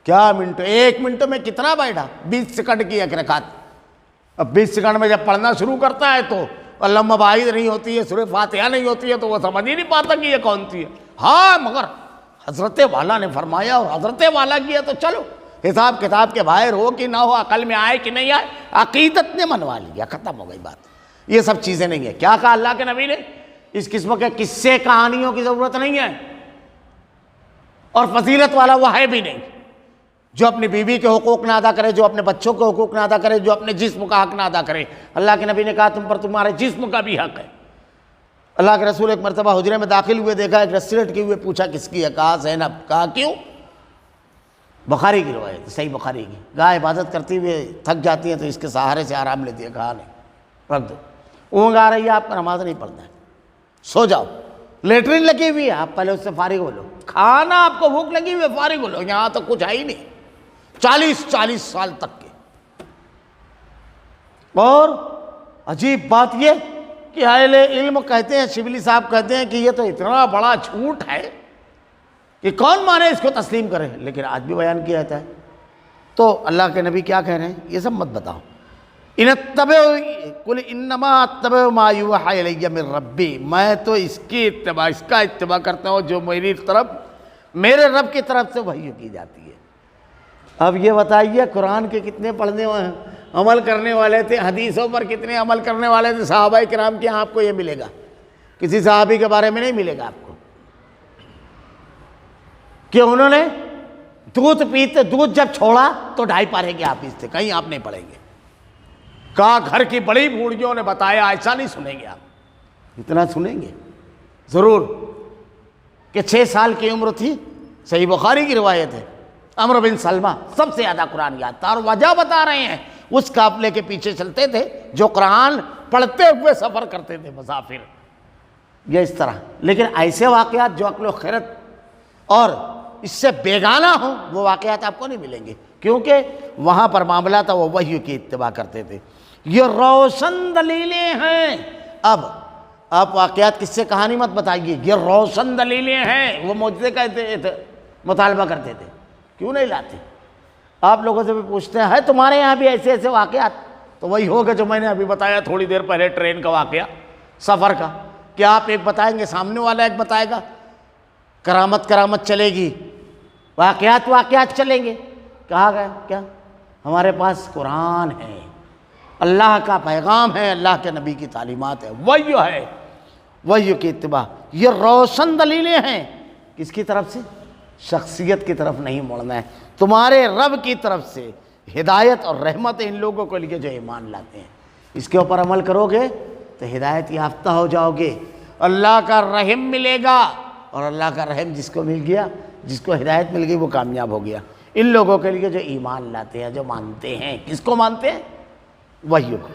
کیا منٹ، 1 منٹ میں کتنا بیٹھا؟ 20 سیکنڈ کی 1 رکعت۔ اب 20 سیکنڈ میں جب پڑھنا شروع کرتا ہے تو اللہم باعث نہیں ہوتی ہے، سورہ فاتحہ نہیں ہوتی ہے، تو وہ سمجھ ہی نہیں پاتا کہ یہ کون سی ہے۔ ہاں مگر حضرت والا نے فرمایا اور حضرت والا کیا تو چلو، حساب کتاب کے باہر ہو کہ نہ ہو، عقل میں آئے کہ نہیں آئے، عقیدت نے منوا لیا، ختم ہو گئی بات۔ یہ سب چیزیں نہیں ہیں۔ کیا کہا اللہ کے نبی نے؟ اس قسم کے قصے کہانیوں کی ضرورت نہیں ہے، اور فضیلت والا وہ ہے بھی نہیں۔ جو اپنی بیوی کے حقوق نہ ادا کرے، جو اپنے بچوں کے حقوق نہ ادا کرے، جو اپنے جسم کا حق نہ ادا کرے، اللہ کے نبی نے کہا تم پر تمہارے جسم کا بھی حق ہے۔ اللہ کے رسول ایک مرتبہ حجرے میں داخل ہوئے، دیکھا ایک رسی لٹکی ہوئے، پوچھا کس کی ہے؟ کہا زینب۔ کہا کیوں؟ بخاری کی روایت، صحیح بخاری کی، گاہ عبادت کرتی ہوئے تھک جاتی ہیں تو اس کے سہارے سے آرام لیتی ہے۔ کہا نہیں، رکھ دو، اونگ آ رہی ہے، آپ کو نماز نہیں پڑھنا ہے، سو جاؤ۔ لیٹرین لگی ہوئی ہے، آپ پہلے اس سے فارغ ہو لو، کھانا آپ کو بھوک لگی ہوئی ہے، فارغ ہو لو، یہاں تو کچھ ہے ہی نہیں، 40 سال تک کے۔ اور عجیب بات یہ کہ اہل علم کہتے ہیں، شبلی صاحب کہتے ہیں کہ یہ تو اتنا بڑا جھوٹ ہے کہ کون مانے اس کو تسلیم کرے، لیکن آج بھی بیان کیا جاتا ہے۔ تو اللہ کے نبی کیا کہہ رہے ہیں؟ یہ سب مت بتاؤ۔ ان اتبع قل انما اتبع ما یوحی الی من ربی، میں تو اس کا اتباع کرتا ہوں جو میرے رب کی طرف سے وحی کی جاتی ہے۔ اب یہ بتائیے قرآن کے کتنے پڑھنے عمل کرنے والے تھے، حدیثوں پر کتنے عمل کرنے والے تھے صحابہ کرام کے؟ آپ کو یہ ملے گا، کسی صحابی کے بارے میں نہیں ملے گا آپ کو کہ انہوں نے دودھ جب چھوڑا تو 2.5 پارے کے حافظ تھے، کہیں آپ نہیں پڑھیں گے۔ کہا گھر کی بڑی بوڑھیوں نے بتایا، ایسا نہیں سنیں گے آپ، اتنا سنیں گے ضرور کہ 6 سال کی عمر تھی، صحیح بخاری کی روایت ہے، عمرو بن سلمہ سب سے زیادہ قرآن یاد تھا، اور وجہ بتا رہے ہیں اس قافلے کے پیچھے چلتے تھے جو قرآن پڑھتے ہوئے سفر کرتے تھے مسافر، یہ اس طرح۔ لیکن ایسے واقعات جو عقل و خیرت اور اس سے بیگانہ ہوں، وہ واقعات آپ کو نہیں ملیں گے، کیونکہ وہاں پر معاملہ تھا وہ وحی کی اتباع کرتے تھے۔ یہ روشن دلیلیں ہیں۔ اب آپ واقعات کس سے کہانی مت بتائیے، یہ روشن دلیلیں ہیں۔ وہ معجزے کا مطالبہ کرتے تھے، کیوں نہیں لاتے؟ آپ لوگوں سے بھی پوچھتے ہیں، ہے تمہارے یہاں بھی ایسے ایسے واقعات؟ تو وہی ہوگا جو میں نے ابھی بتایا تھوڑی دیر پہلے، ٹرین کا واقعہ، سفر کا، کہ آپ ایک بتائیں گے، سامنے والا ایک بتائے گا، کرامت چلے گی، واقعات چلیں گے۔ کہا گیا کیا؟ ہمارے پاس قرآن ہے، اللہ کا پیغام ہے، اللہ کے نبی کی تعلیمات ہے، وحی ہے، وحی کی اتباع۔ یہ روشن دلیلیں ہیں، کس کی طرف سے؟ شخصیت کی طرف نہیں مڑنا ہے، تمہارے رب کی طرف سے ہدایت اور رحمت ان لوگوں کو لیے جو ایمان لاتے ہیں۔ اس کے اوپر عمل کرو گے تو ہدایت یافتہ ہو جاؤ گے، اللہ کا رحم ملے گا، اور اللہ کا رحم جس کو مل گیا، جس کو ہدایت مل گئی، وہ کامیاب ہو گیا۔ ان لوگوں کے لیے جو ایمان لاتے ہیں، جو مانتے ہیں، کس کو مانتے ہیں؟ وحی کو۔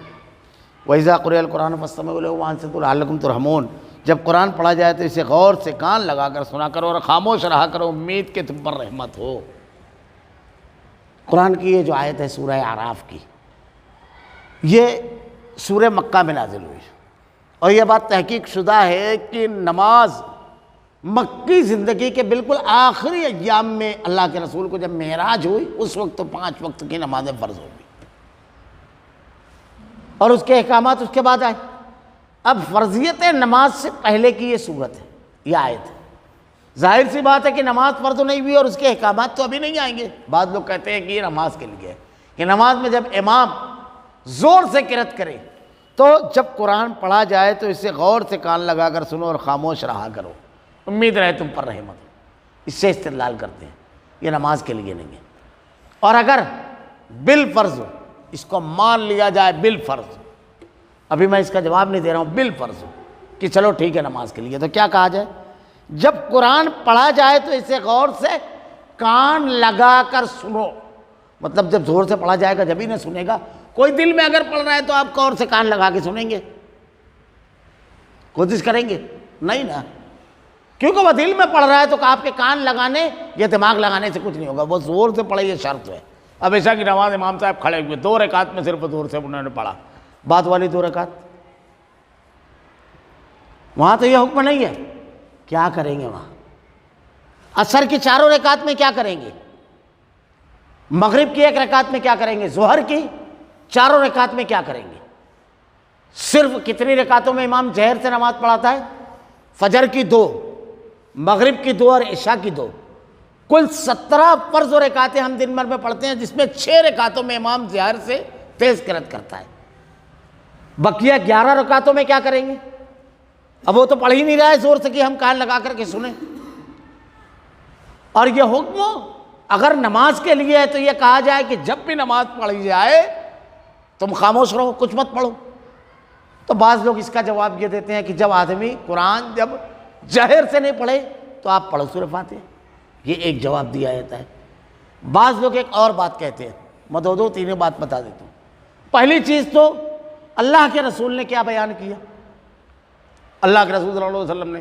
وَإِذَا قُرِئَ الْقُرْآنُ فَاسْتَمِعُوا لَهُ وَأَنصِتُوا لَعَلَّكُمْ تُرْحَمُونَ، جب قرآن پڑھا جائے تو اسے غور سے کان لگا کر سنا کرو اور خاموش رہا کرو، امید کہ تم پر رحمت ہو۔ قرآن کی یہ جو آیت ہے سورہ اعراف کی، یہ سورہ مکہ میں نازل ہوئی، اور یہ بات تحقیق شدہ ہے کہ نماز مکی زندگی کے بالکل آخری ایام میں اللہ کے رسول کو جب معراج ہوئی، اس وقت تو 5 وقت کی نمازیں فرض ہو گئی، اور اس کے احکامات اس کے بعد آئے۔ اب فرضیت نماز سے پہلے کی یہ صورت ہے، یہ آیت ہے۔ ظاہر سی بات ہے کہ نماز فرض نہیں ہوئی اور اس کے احکامات تو ابھی نہیں آئیں گے۔ بعض لوگ کہتے ہیں کہ یہ نماز کے لیے ہے، کہ نماز میں جب امام زور سے قرأت کرے تو جب قرآن پڑھا جائے تو اسے غور سے کان لگا کر سنو اور خاموش رہا کرو، امید رہے تم پر رحمت ہو۔ اس سے استدلال کرتے ہیں، یہ نماز کے لیے نہیں ہے۔ اور اگر بالفرض اس کو مان لیا جائے، بالفرض، ابھی میں اس کا جواب نہیں دے رہا ہوں، بالفرض کہ چلو ٹھیک ہے نماز کے لیے، تو کیا کہا جائے؟ جب قرآن پڑھا جائے تو اسے غور سے کان لگا کر سنو، مطلب جب زور سے پڑھا جائے گا جبھی نہ سنے گا۔ کوئی دل میں اگر پڑھ رہا ہے تو آپ غور سے کان لگا کے سنیں گے، کوشش کریں گے؟ نہیں نا، کیونکہ وہ دل میں پڑھ رہا ہے تو آپ کے کان لگانے یا دماغ لگانے سے کچھ نہیں ہوگا، وہ زور سے پڑھے، یہ شرط ہے۔ اب ایسا کی نماز امام صاحب کھڑے ہوئے 2 رکعت میں صرف زور سے انہوں نے پڑھا، بعد والی 2 رکعت، وہاں تو یہ حکم نہیں ہے، کیا کریں گے وہاں؟ عصر کی 4 رکعت میں کیا کریں گے؟ مغرب کی 1 رکعت میں کیا کریں گے؟ ظہر کی 4 رکعت میں کیا کریں گے؟ صرف کتنی رکعتوں میں امام جہر سے نماز پڑھاتا ہے؟ فجر کی 2، مغرب کی 2 اور عشاء کی 2، کل 17 فرض و رکعتیں ہم دن بھر میں پڑھتے ہیں، جس میں 6 رکعتوں میں امام جہر سے تیز قرأت کرتا ہے۔ بقیہ 11 رکعتوں میں کیا کریں گے؟ اب وہ تو پڑھ ہی نہیں رہا ہے زور سے کہ ہم کان لگا کر کے سنیں۔ اور یہ حکم اگر نماز کے لیے ہے تو یہ کہا جائے کہ جب بھی نماز پڑھی جائے تم خاموش رہو، کچھ مت پڑھو۔ تو بعض لوگ اس کا جواب یہ دیتے ہیں کہ جب آدمی قرآن جب جہر سے نہیں پڑھے تو آپ پڑھو سورہ فاتحہ، یہ ایک جواب دیا جاتا ہے۔ بعض لوگ ایک اور بات کہتے ہیں، میں دو تینوں بات بتا دیتا ہوں۔ پہلی چیز تو اللہ کے رسول نے کیا بیان کیا؟ اللہ کے رسول صلی اللہ علیہ وسلم نے،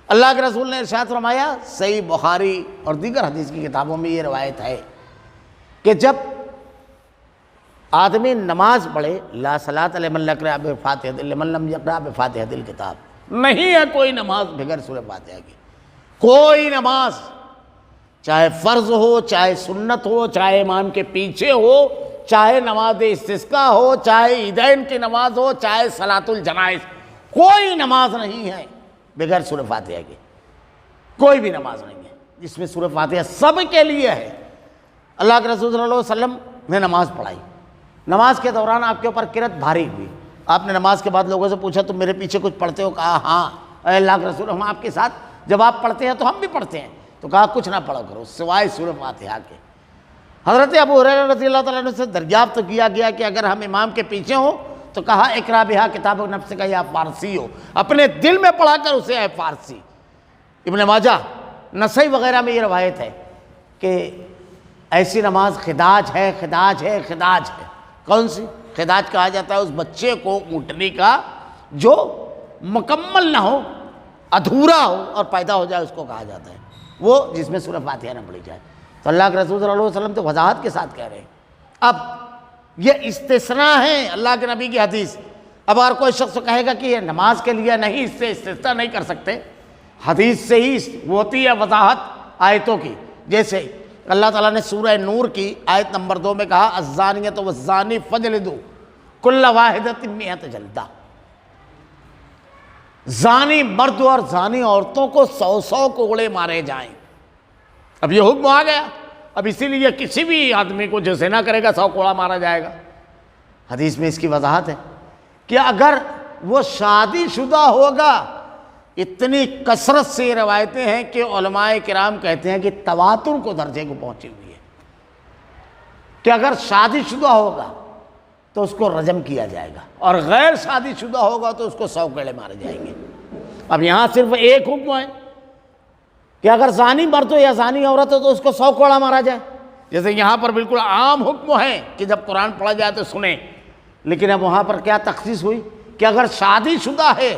اللہ کے رسول نے ارشاد فرمایا، صحیح بخاری اور دیگر حدیث کی کتابوں میں یہ روایت ہے کہ جب آدمی نماز پڑھے، لا صلاۃ لمن لم یقرأ بفاتحۃ لمن لم یقرأ بفاتحۃ الکتاب، نہیں ہے کوئی نماز بغیر سورہ فاتحہ کی۔ کوئی نماز، چاہے فرض ہو، چاہے سنت ہو، چاہے امام کے پیچھے ہو، چاہے نماز استسقاء ہو، چاہے عیدین کی نماز ہو، چاہے صلاۃ الجنائز، کوئی نماز نہیں ہے بغیر سورہ فاتحہ کے۔ کوئی بھی نماز نہیں ہے جس میں سورہ فاتحہ سب کے لیے ہے۔ اللہ کے رسول صلی اللہ علیہ وسلم نے نماز پڑھائی، نماز کے دوران آپ کے اوپر کرت بھاری ہوئی، آپ نے نماز کے بعد لوگوں سے پوچھا تم میرے پیچھے کچھ پڑھتے ہو؟ کہا ہاں اے اللہ کے رسول، ہم آپ کے ساتھ جب آپ پڑھتے ہیں تو ہم بھی پڑھتے ہیں۔ تو کہا کچھ نہ پڑھا کرو سوائے سورہ فاتحہ کے۔ حضرت ابو ہریرہ رضی اللہ تعالیٰ عنہ سے دریافت کیا گیا کہ اگر ہم امام کے پیچھے ہوں تو کہا اقرا بہا کتاب نفس کا، یا فارسی ہو، اپنے دل میں پڑھا کر اسے اے فارسی۔ ابن ماجہ، نسائی وغیرہ میں یہ روایت ہے کہ ایسی نماز خداج ہے، خداج ہے، خداج ہے۔ کون سی خداج کہا جاتا ہے؟ اس بچے کو اونٹنے کا جو مکمل نہ ہو، ادھورا ہو اور پیدا ہو جائے، اس کو کہا جاتا ہے، وہ جس میں سورہ فاتحہ نہ پڑھی جائے۔ تو اللہ کے رسول صلی اللہ علیہ وسلم تو وضاحت کے ساتھ کہہ رہے ہیں۔ اب یہ استثناء ہے اللہ کے نبی کی حدیث۔ اب اگر کوئی شخص کہے گا کہ یہ نماز کے لیے نہیں، اس سے استثناء نہیں کر سکتے، حدیث سے ہی ہوتی ہے وضاحت آیتوں کی۔ جیسے اللہ تعالیٰ نے سورہ نور کی آیت نمبر 2 میں کہا الزانیۃ والزانی فجلدوا کل واحدۃ مئۃ جلدہ، زانی مرد اور زانی عورتوں کو 100 کوڑے مارے جائیں۔ اب یہ حکم آ گیا، اب اسی لیے کسی بھی آدمی کو جو زنا کرے گا 100 کوڑا مارا جائے گا۔ حدیث میں اس کی وضاحت ہے کہ اگر وہ شادی شدہ ہوگا، اتنی کثرت سے یہ روایتیں ہیں کہ علماء کرام کہتے ہیں کہ تواتر کو درجے کو پہنچی ہوئی ہے کہ اگر شادی شدہ ہوگا تو اس کو رجم کیا جائے گا، اور غیر شادی شدہ ہوگا تو اس کو 100 کوڑے مارے جائیں گے۔ اب یہاں صرف ایک حکم ہے کہ اگر زانی مرد ہو یا زانی عورت ہو تو اس کو 100 کوڑا مارا جائے، جیسے یہاں پر بالکل عام حکم ہے کہ جب قرآن پڑھا جائے تو سنیں، لیکن اب وہاں پر کیا تخصیص ہوئی کہ اگر شادی شدہ ہے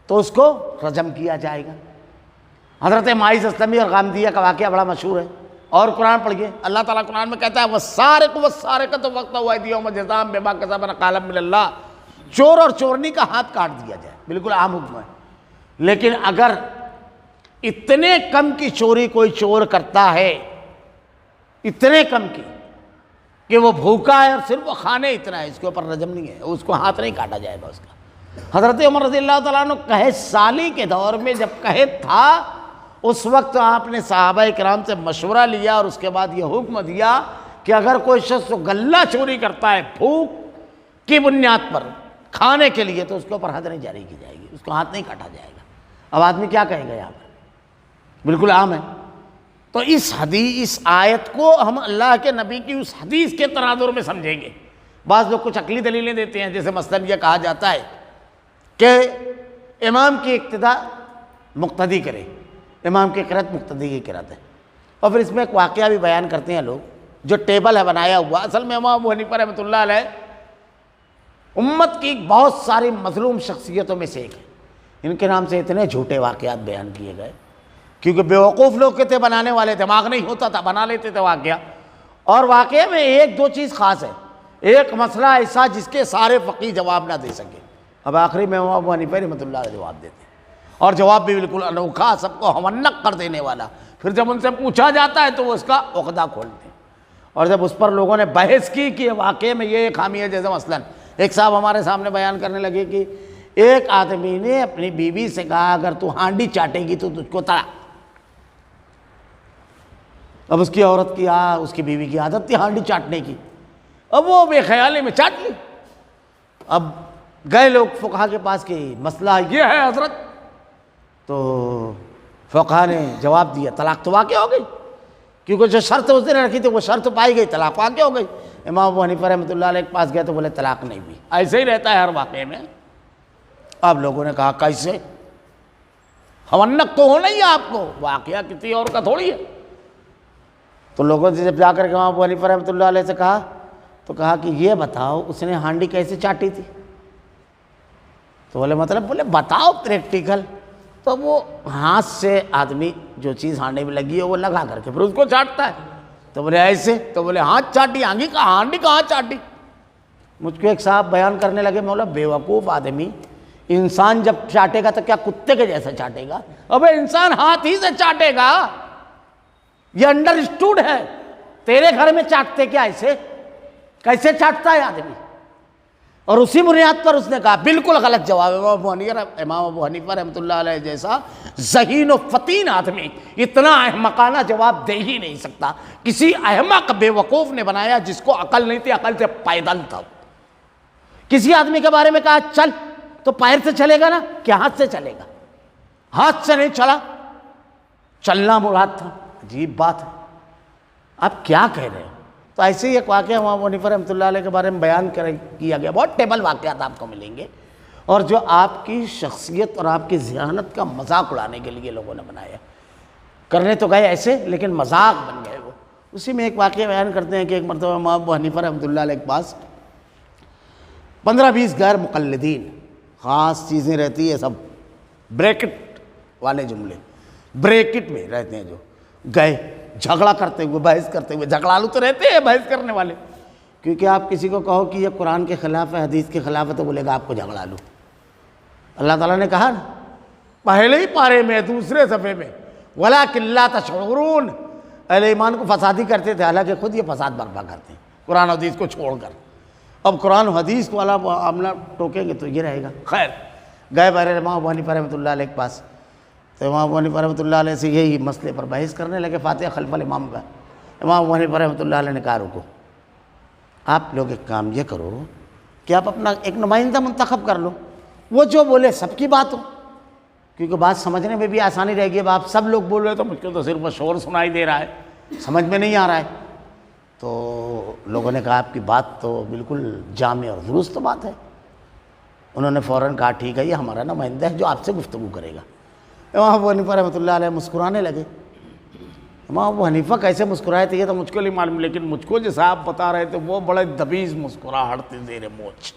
تو اس کو رجم کیا جائے گا۔ حضرت ماعز اسلمی اور غامدیہ کا واقعہ بڑا مشہور ہے، اور قرآن پڑھیے، اللہ تعالیٰ قرآن میں کہتا ہے وَالسَّارِقُ وَالسَّارِقَةُ فَاقْطَعُوا أَيْدِيَهُمَا جَزَاءً بِمَا كَسَبَا نَكَالًا مِنَ اللَّهِ، چور اور چورنی کا ہاتھ کاٹ دیا جائے، بالکل عام حکم ہے۔ لیکن اگر اتنے کم کی چوری کوئی چور کرتا ہے، اتنے کم کی کہ وہ بھوکا ہے اور صرف وہ کھانے اتنا ہے، اس کے اوپر رجم نہیں ہے، اس کو ہاتھ نہیں کاٹا جائے گا اس کا۔ حضرت عمر رضی اللہ تعالیٰ عنہ قحط سالی کے دور میں جب قحط تھا، اس وقت آپ نے صحابہ کرام سے مشورہ لیا اور اس کے بعد یہ حکم دیا کہ اگر کوئی شخص غلہ چوری کرتا ہے بھوک کی بنیاد پر کھانے کے لیے تو اس کے اوپر حد نہیں جاری کی جائے گی، اس کو ہاتھ نہیں کاٹا جائے گا۔ اب آدمی کیا کہے گا؟ یہاں پر بالکل عام ہے۔ تو اس آیت کو ہم اللہ کے نبی کی اس حدیث کے تناظر میں سمجھیں گے۔ بعض لوگ کچھ عقلی دلیلیں دیتے ہیں، جیسے مثلاً یہ کہا جاتا ہے کہ امام کی اقتداء مقتدی کرے، امام کی قرأت مقتدی کی قرأت ہے، اور پھر اس میں ایک واقعہ بھی بیان کرتے ہیں لوگ، جو ٹیبل ہے بنایا ہوا، اصل میں امام ابو حنیفہ رحمۃ اللہ علیہ امت کی بہت ساری مظلوم شخصیتوں میں سے ایک ہے۔ ان کے نام سے اتنے جھوٹے واقعات بیان کیے گئے، کیونکہ بیوقوف لوگ کے تھے، بنانے والے دماغ نہیں ہوتا تھا، بنا لیتے تھے واقعہ۔ اور واقعے میں ایک دو چیز خاص ہے، ایک مسئلہ ایسا جس کے سارے فقیہ جواب نہ دے سکے، اب آخری میں امام ابو حنیفہ رحمۃ اللہ علیہ جواب دیتے ہیں، اور جواب بھی بالکل انوکھا، سب کو ہونق کر دینے والا۔ پھر جب ان سے پوچھا جاتا ہے تو وہ اس کا عقدہ کھولتے ہیں، اور جب اس پر لوگوں نے بحث کی کہ واقعے میں یہ خامی ہے، جیسے مثلاً ایک صاحب ہمارے سامنے بیان کرنے لگے کہ ایک آدمی نے اپنی بیوی سے کہا اگر تو ہانڈی چاٹے گی تو تجھ کو تڑا۔ اب اس کی عورت کی اس کی بیوی کی عادت تھی ہانڈی چاٹنے کی، اب وہ بے خیالی میں چاٹ لی۔ اب گئے لوگ فقہا کے پاس کہ مسئلہ یہ ہے حضرت، تو فقہا نے جواب دیا، طلاق تو واقع ہو گئی، کیونکہ جو شرط اس نے رکھی تھی وہ شرط پائی گئی، طلاق واقع ہو گئی۔ امام ابو حنیفہ رحمۃ اللہ علیہ کے پاس گئے تو بولے طلاق نہیں بھی، ایسے ہی رہتا ہے ہر واقعے میں۔ اب لوگوں نے کہا کیسے؟ ہونک تو ہونا ہی ہے آپ کو، واقعہ کسی اور کا تھوڑی ہے۔ تو لوگوں نے جب جا کر کے امام ابو حنیفہ رحمۃ اللہ علیہ سے کہا تو کہا کہ یہ بتاؤ اس نے ہانڈی کیسے چاٹی تھی؟ تو بولے مطلب، بولے بتاؤ پریکٹیکل۔ تو وہ ہاتھ سے آدمی جو چیز ہانڈی میں لگی ہے وہ لگا کر کے پھر اس کو چاٹتا ہے۔ تو بولے ایسے؟ تو بولے ہاتھ چاٹی، ہانڈی کہاں چاٹی؟ مجھ کو ایک صاحب بیان کرنے لگے، مولا بیوقوف آدمی، انسان جب چاٹے گا تو کیا کتے کے جیسا چاٹے گا؟ ابے انسان ہاتھ ہی سے چاٹے گا، یہ انڈرسٹوڈ ہے۔ تیرے گھر میں چاٹتے کیا ایسے؟ کیسے چاٹتا ہے آدمی؟ اور اسی بنیاد پر اس نے کہا بالکل غلط جواب۔ امام ابو حنیفہ رحمۃ اللہ علیہ جیسا ذہین و فطین آدمی اتنا احمقانہ جواب دے ہی نہیں سکتا۔ کسی احمق بے وقوف نے بنایا جس کو عقل نہیں تھی، عقل سے پیدل تھا۔ کسی آدمی کے بارے میں کہا چل تو پیر سے چلے گا نا، کیا ہاتھ سے چلے گا؟ ہاتھ سے نہیں چلا، چلنا مراد تھا۔ عجیب بات ہے، آپ کیا کہہ رہے ہیں؟ تو ایسے ہی ایک واقعہ امام ابو حنیفہ رحمۃ اللہ علیہ کے بارے میں بیان کیا گیا، بہت ٹیبل واقعات آپ کو ملیں گے، اور جو آپ کی شخصیت اور آپ کی ذہانت کا مذاق اڑانے کے لیے لوگوں نے بنایا۔ کرنے تو گئے ایسے لیکن مذاق بن گئے وہ۔ اسی میں ایک واقعہ بیان کرتے ہیں کہ ایک مرتبہ امام ابو حنیفہ رحمۃ اللہ علیہ کے پاس 15-20 غیر مقلدین، خاص چیزیں رہتی ہے، سب بریکٹ والے جملے بریکٹ میں رہتے ہیں، جو گئے جھگڑا کرتے ہوئے، بحث کرتے ہوئے۔ جھگڑالو تو رہتے ہیں بحث کرنے والے، کیونکہ آپ کسی کو کہو کہ یہ قرآن کے خلاف ہے، حدیث کے خلاف ہے، تو بولے گا آپ کو جھگڑالو۔ اللہ تعالیٰ نے کہا نا پہلے ہی پارے میں دوسرے صفحے میں، وَلَٰكِن لَا تَشْعُرُونَ، اہل ایمان کو فسادی کرتے تھے، حالانکہ خود یہ فساد برپا کرتے ہیں قرآن و حدیث کو چھوڑ کر۔ اب قرآن و حدیث والا معاملہ ٹوکیں گے تو یہ رہے گا۔ خیر، گئے بہرحال امام ابو حنیفہ رحمۃ اللہ علیہ کے پاس، تو امام ابو حنیفہ رحمۃ اللہ علیہ سے یہی مسئلے پر بحث کرنے لگے، فاتحہ خلف الامام کا۔ امام ابو حنیفہ رحمۃ اللہ علیہ نے کہا رکو، آپ لوگ ایک کام یہ کرو کہ آپ اپنا ایک نمائندہ منتخب کر لو، وہ جو بولے سب کی بات ہو، کیونکہ بات سمجھنے میں بھی آسانی رہے گی۔ اب آپ سب لوگ بول رہے تو مجھ کو تو صرف شور سنائی دے رہا ہے، سمجھ میں نہیں آ رہا ہے۔ تو لوگوں نے کہا آپ کی بات تو بالکل جامع اور درست بات ہے۔ انہوں نے فوراً کہا ٹھیک ہے، یہ ہمارا نمائندہ ہے جو آپ سے گفتگو کرے گا۔ امام ابو حنیفہ رحمۃ اللہ علیہ مسکرانے لگے۔ امام ابو حنیفہ کیسے مسکرائے تھے یہ تو مجھ کو نہیں معلوم، لیکن مجھ کو جیسا آپ بتا رہے تھے وہ بڑے دبیز مسکراہٹ تھے، زیر موچ،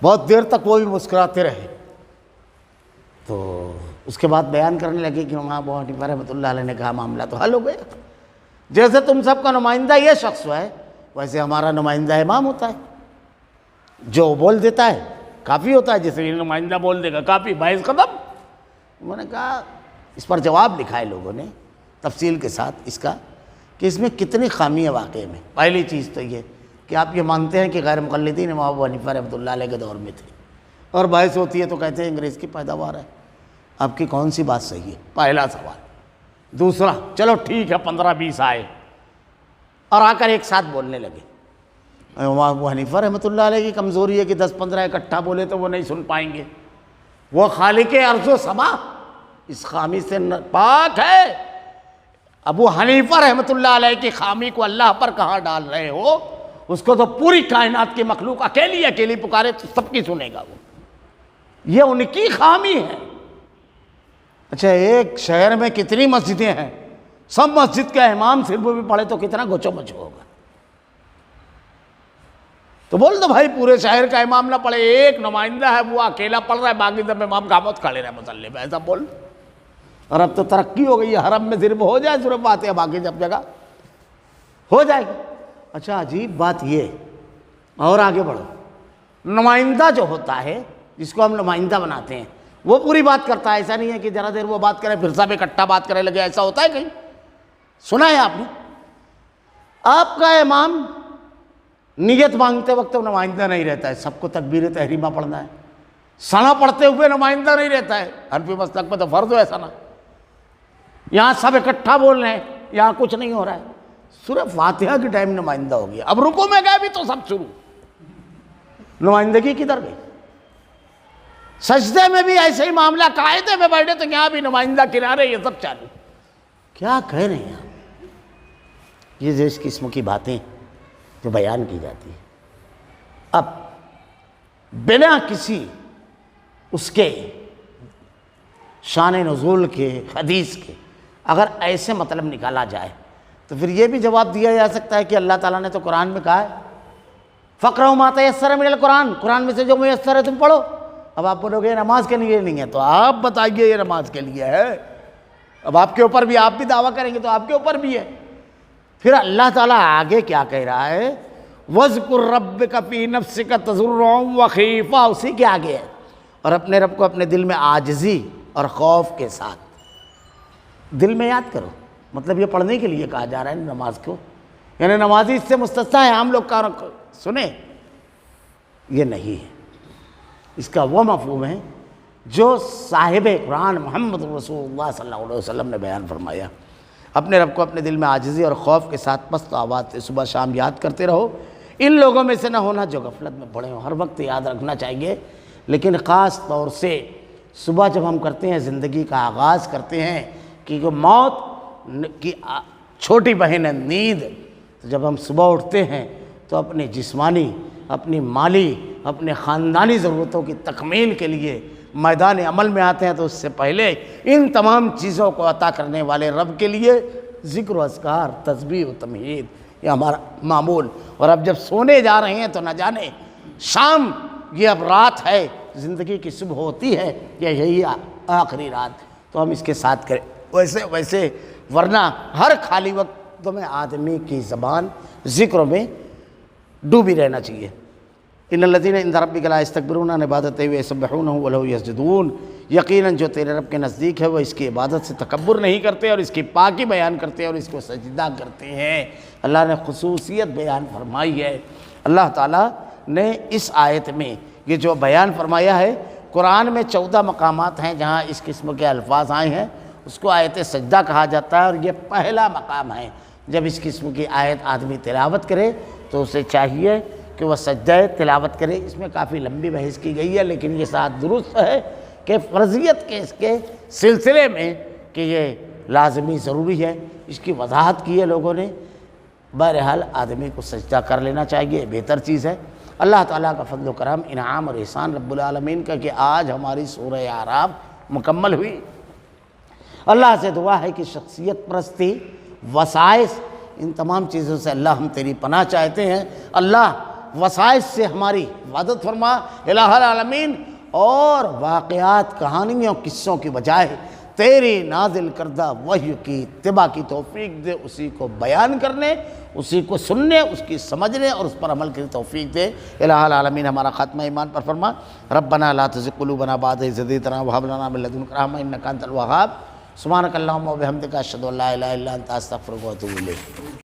بہت دیر تک وہ بھی مسکراتے رہے۔ تو اس کے بعد بیان کرنے لگے کہ امام ابو حنیفہ رحمۃ اللہ علیہ نے کہا معاملہ تو حل ہو گیا، جیسے تم سب کا نمائندہ یہ شخص ہے ویسے ہمارا نمائندہ امام ہوتا ہے، جو بول دیتا ہے کافی ہوتا ہے، جیسے یہ نمائندہ بول دے گا کافی، بحث ختم۔ انہوں نے کہا اس پر جواب لکھا ہے لوگوں نے تفصیل کے ساتھ اس کا کہ اس میں کتنی خامی ہے واقعے میں۔ پہلی چیز تو یہ کہ آپ یہ مانتے ہیں کہ غیر مقلدین امام ابو حنیفہ رحمۃ اللہ علیہ کے دور میں تھے، اور بحث ہوتی ہے تو کہتے ہیں انگریز کی پیداوار ہے۔ آپ کی کون سی بات صحیح ہے؟ پہلا سوال۔ دوسرا، چلو ٹھیک ہے 15-20 آئے اور آ کر ایک ساتھ بولنے لگے۔ امام ابو حنیفہ رحمۃ اللہ علیہ کی کمزوری ہے کہ 10-15 اکٹھا بولے تو وہ نہیں سن پائیں گے، وہ خالق ارض و سما اس خامی سے پاک ہے۔ ابو حنیفہ رحمۃ اللہ علیہ کی خامی کو اللہ پر کہاں ڈال رہے ہو؟ اس کو تو پوری کائنات کی مخلوق اکیلی پکارے تو سب کی سنے گا وہ، یہ ان کی خامی ہے۔ اچھا، ایک شہر میں کتنی مسجدیں ہیں، سب مسجد کا امام صرف بھی پڑھے تو کتنا گچو مچو ہوگا؟ تو بول دو بھائی پورے شہر کا امام نہ پڑھے، ایک نمائندہ ہے وہ اکیلا پڑھ رہا ہے، باقی سب امام خاموش کھڑے رہے مسلے پہ، ایسا بول۔ اور اب تو ترقی ہو گئی ہے، حرم میں صرف ہو جائے صرف باتیں، باقی سب جگہ ہو جائے گی۔ اچھا، عجیب بات یہ، اور آگے بڑھو، نمائندہ جو ہوتا ہے جس کو ہم نمائندہ بناتے ہیں وہ پوری بات کرتا ہے، ایسا نہیں ہے کہ ذرا دیر وہ بات کرے پھر سب اکٹھا بات کرنے لگے، ایسا ہوتا ہے کہیں؟ سنا ہے آپ نے؟ آپ کا امام نیت مانگتے وقت نمائندہ نہیں رہتا ہے، سب کو تکبیر تحریمہ پڑھنا ہے، ثنا پڑھتے ہوئے نمائندہ نہیں رہتا ہے، حنفی مسلک میں تو فرض ہو ایسا نا، یہاں سب اکٹھا بول رہے ہیں، یہاں کچھ نہیں ہو رہا ہے، سورہ فاتحہ کی ٹائم نمائندہ ہو گیا، اب رکوع میں گئے بھی تو سب شروع، نمائندگی کدھر گئی؟ سجدے میں بھی ایسے ہی معاملہ، قاعدے میں بیٹھے تو یہاں بھی نمائندہ کنارے، یہ سب چالو۔ کیا کہہ رہے ہیں آپ؟ یہ جو اس قسم کی باتیں جو بیان کی جاتی ہیں، اب بنا کسی اس کے شان نزول کے، حدیث کے، اگر ایسے مطلب نکالا جائے تو پھر یہ بھی جواب دیا جا سکتا ہے کہ اللہ تعالیٰ نے تو قرآن میں کہا ہے فَقْرَؤْا مَا تَيَسَّرَ مِنَ الْقُرْآنِ، قرآن میں سے جو میسر ہے تم پڑھو۔ اب آپ بولو گے یہ نماز کے لیے نہیں ہے، تو آپ بتائیے یہ نماز کے لیے ہے۔ اب آپ کے اوپر بھی، آپ بھی دعویٰ کریں گے تو آپ کے اوپر بھی ہے۔ پھر اللہ تعالیٰ آگے کیا کہہ رہا ہے؟ وَاذْكُرْ رَبَّكَ فِي نَفْسِكَ تَضَرُّعًا وَخِيفَةً، اسی کے آگے ہے، اور اپنے رب کو اپنے دل میں عاجزی اور خوف کے ساتھ دل میں یاد کرو۔ مطلب یہ پڑھنے کے لیے کہا جا رہا ہے نماز کو، یعنی نمازی اس سے مستثنیٰ ہے، عام لوگ کا سنیں، یہ نہیں ہے۔ اس کا وہ مفہوم ہے جو صاحب قرآن محمد رسول اللہ صلی اللہ علیہ وسلم نے بیان فرمایا۔ اپنے رب کو اپنے دل میں عاجزی اور خوف کے ساتھ پست آواز سے صبح شام یاد کرتے رہو۔ ان لوگوں میں سے نہ ہونا جو غفلت میں پڑے ہوں، ہر وقت یاد رکھنا چاہیے، لیکن خاص طور سے صبح جب ہم کرتے ہیں، زندگی کا آغاز کرتے ہیں، کیونکہ موت کی چھوٹی بہن ہے نیند، تو جب ہم صبح اٹھتے ہیں تو اپنے جسمانی، اپنی مالی، اپنے خاندانی ضرورتوں کی تکمیل کے لیے میدان عمل میں آتے ہیں، تو اس سے پہلے ان تمام چیزوں کو عطا کرنے والے رب کے لیے ذکر و اذکار، تسبیح و تمہید، یہ ہمارا معمول۔ اور اب جب سونے جا رہے ہیں تو نہ جانے شام، یہ اب رات ہے، زندگی کی صبح ہوتی ہے یا یہی آخری رات، تو ہم اس کے ساتھ کریں ویسے ورنہ ہر خالی وقت میں آدمی کی زبان ذکروں میں ڈوبی رہنا چاہیے۔ ان الذین عند ربک لا یستکبرون عن عبادتہ ویسبحونہ ولہ یسجدون، یقیناً جو تیرے رب کے نزدیک ہے وہ اس کی عبادت سے تکبر نہیں کرتے اور اس کی پاکی بیان کرتے ہیں اور اس کو سجدہ کرتے ہیں۔ اللہ نے خصوصیت بیان فرمائی ہے۔ اللہ تعالیٰ نے اس آیت میں یہ جو بیان فرمایا ہے، قرآن میں 14 مقامات ہیں جہاں اس قسم کے الفاظ آئے ہیں، اس کو آیت سجدہ کہا جاتا ہے، اور یہ پہلا مقام ہے۔ جب اس قسم کی آیت آدمی تلاوت کرے تو اسے چاہیے کہ وہ سجدہ تلاوت کرے۔ اس میں کافی لمبی بحث کی گئی ہے، لیکن یہ ساتھ درست ہے کہ فرضیت کے اس کے سلسلے میں کہ یہ لازمی ضروری ہے، اس کی وضاحت کی ہے لوگوں نے۔ بہرحال آدمی کو سجدہ کر لینا چاہیے، بہتر چیز ہے۔ اللہ تعالیٰ کا فضل و کرم، انعام اور احسان رب العالمین کا کہ آج ہماری سورہ اعراف مکمل ہوئی۔ اللہ سے دعا ہے کہ شخصیت پرستی، وسائس، ان تمام چیزوں سے اللہ ہم تیری پناہ چاہتے ہیں۔ اللہ وسائس سے ہماری حفاظت فرما الہ العالمین، اور واقعات، کہانیوں، قصوں کی بجائے تیری نازل کردہ وحی کی اتباع کی توفیق دے، اسی کو بیان کرنے، اسی کو سننے، اس کی سمجھنے اور اس پر عمل کی توفیق دے۔ الہ العالمین ہمارا خاتمہ ایمان پر فرما۔ ربنا لا تزغ قلوبنا بعد إذ هديتنا وهب لنا من لدنك رحمة إنك أنت الوهاب۔ سبحانك اللهم وبحمدك أشهد أن لا إله إلا أنت أستغفرك وأتوب إليك۔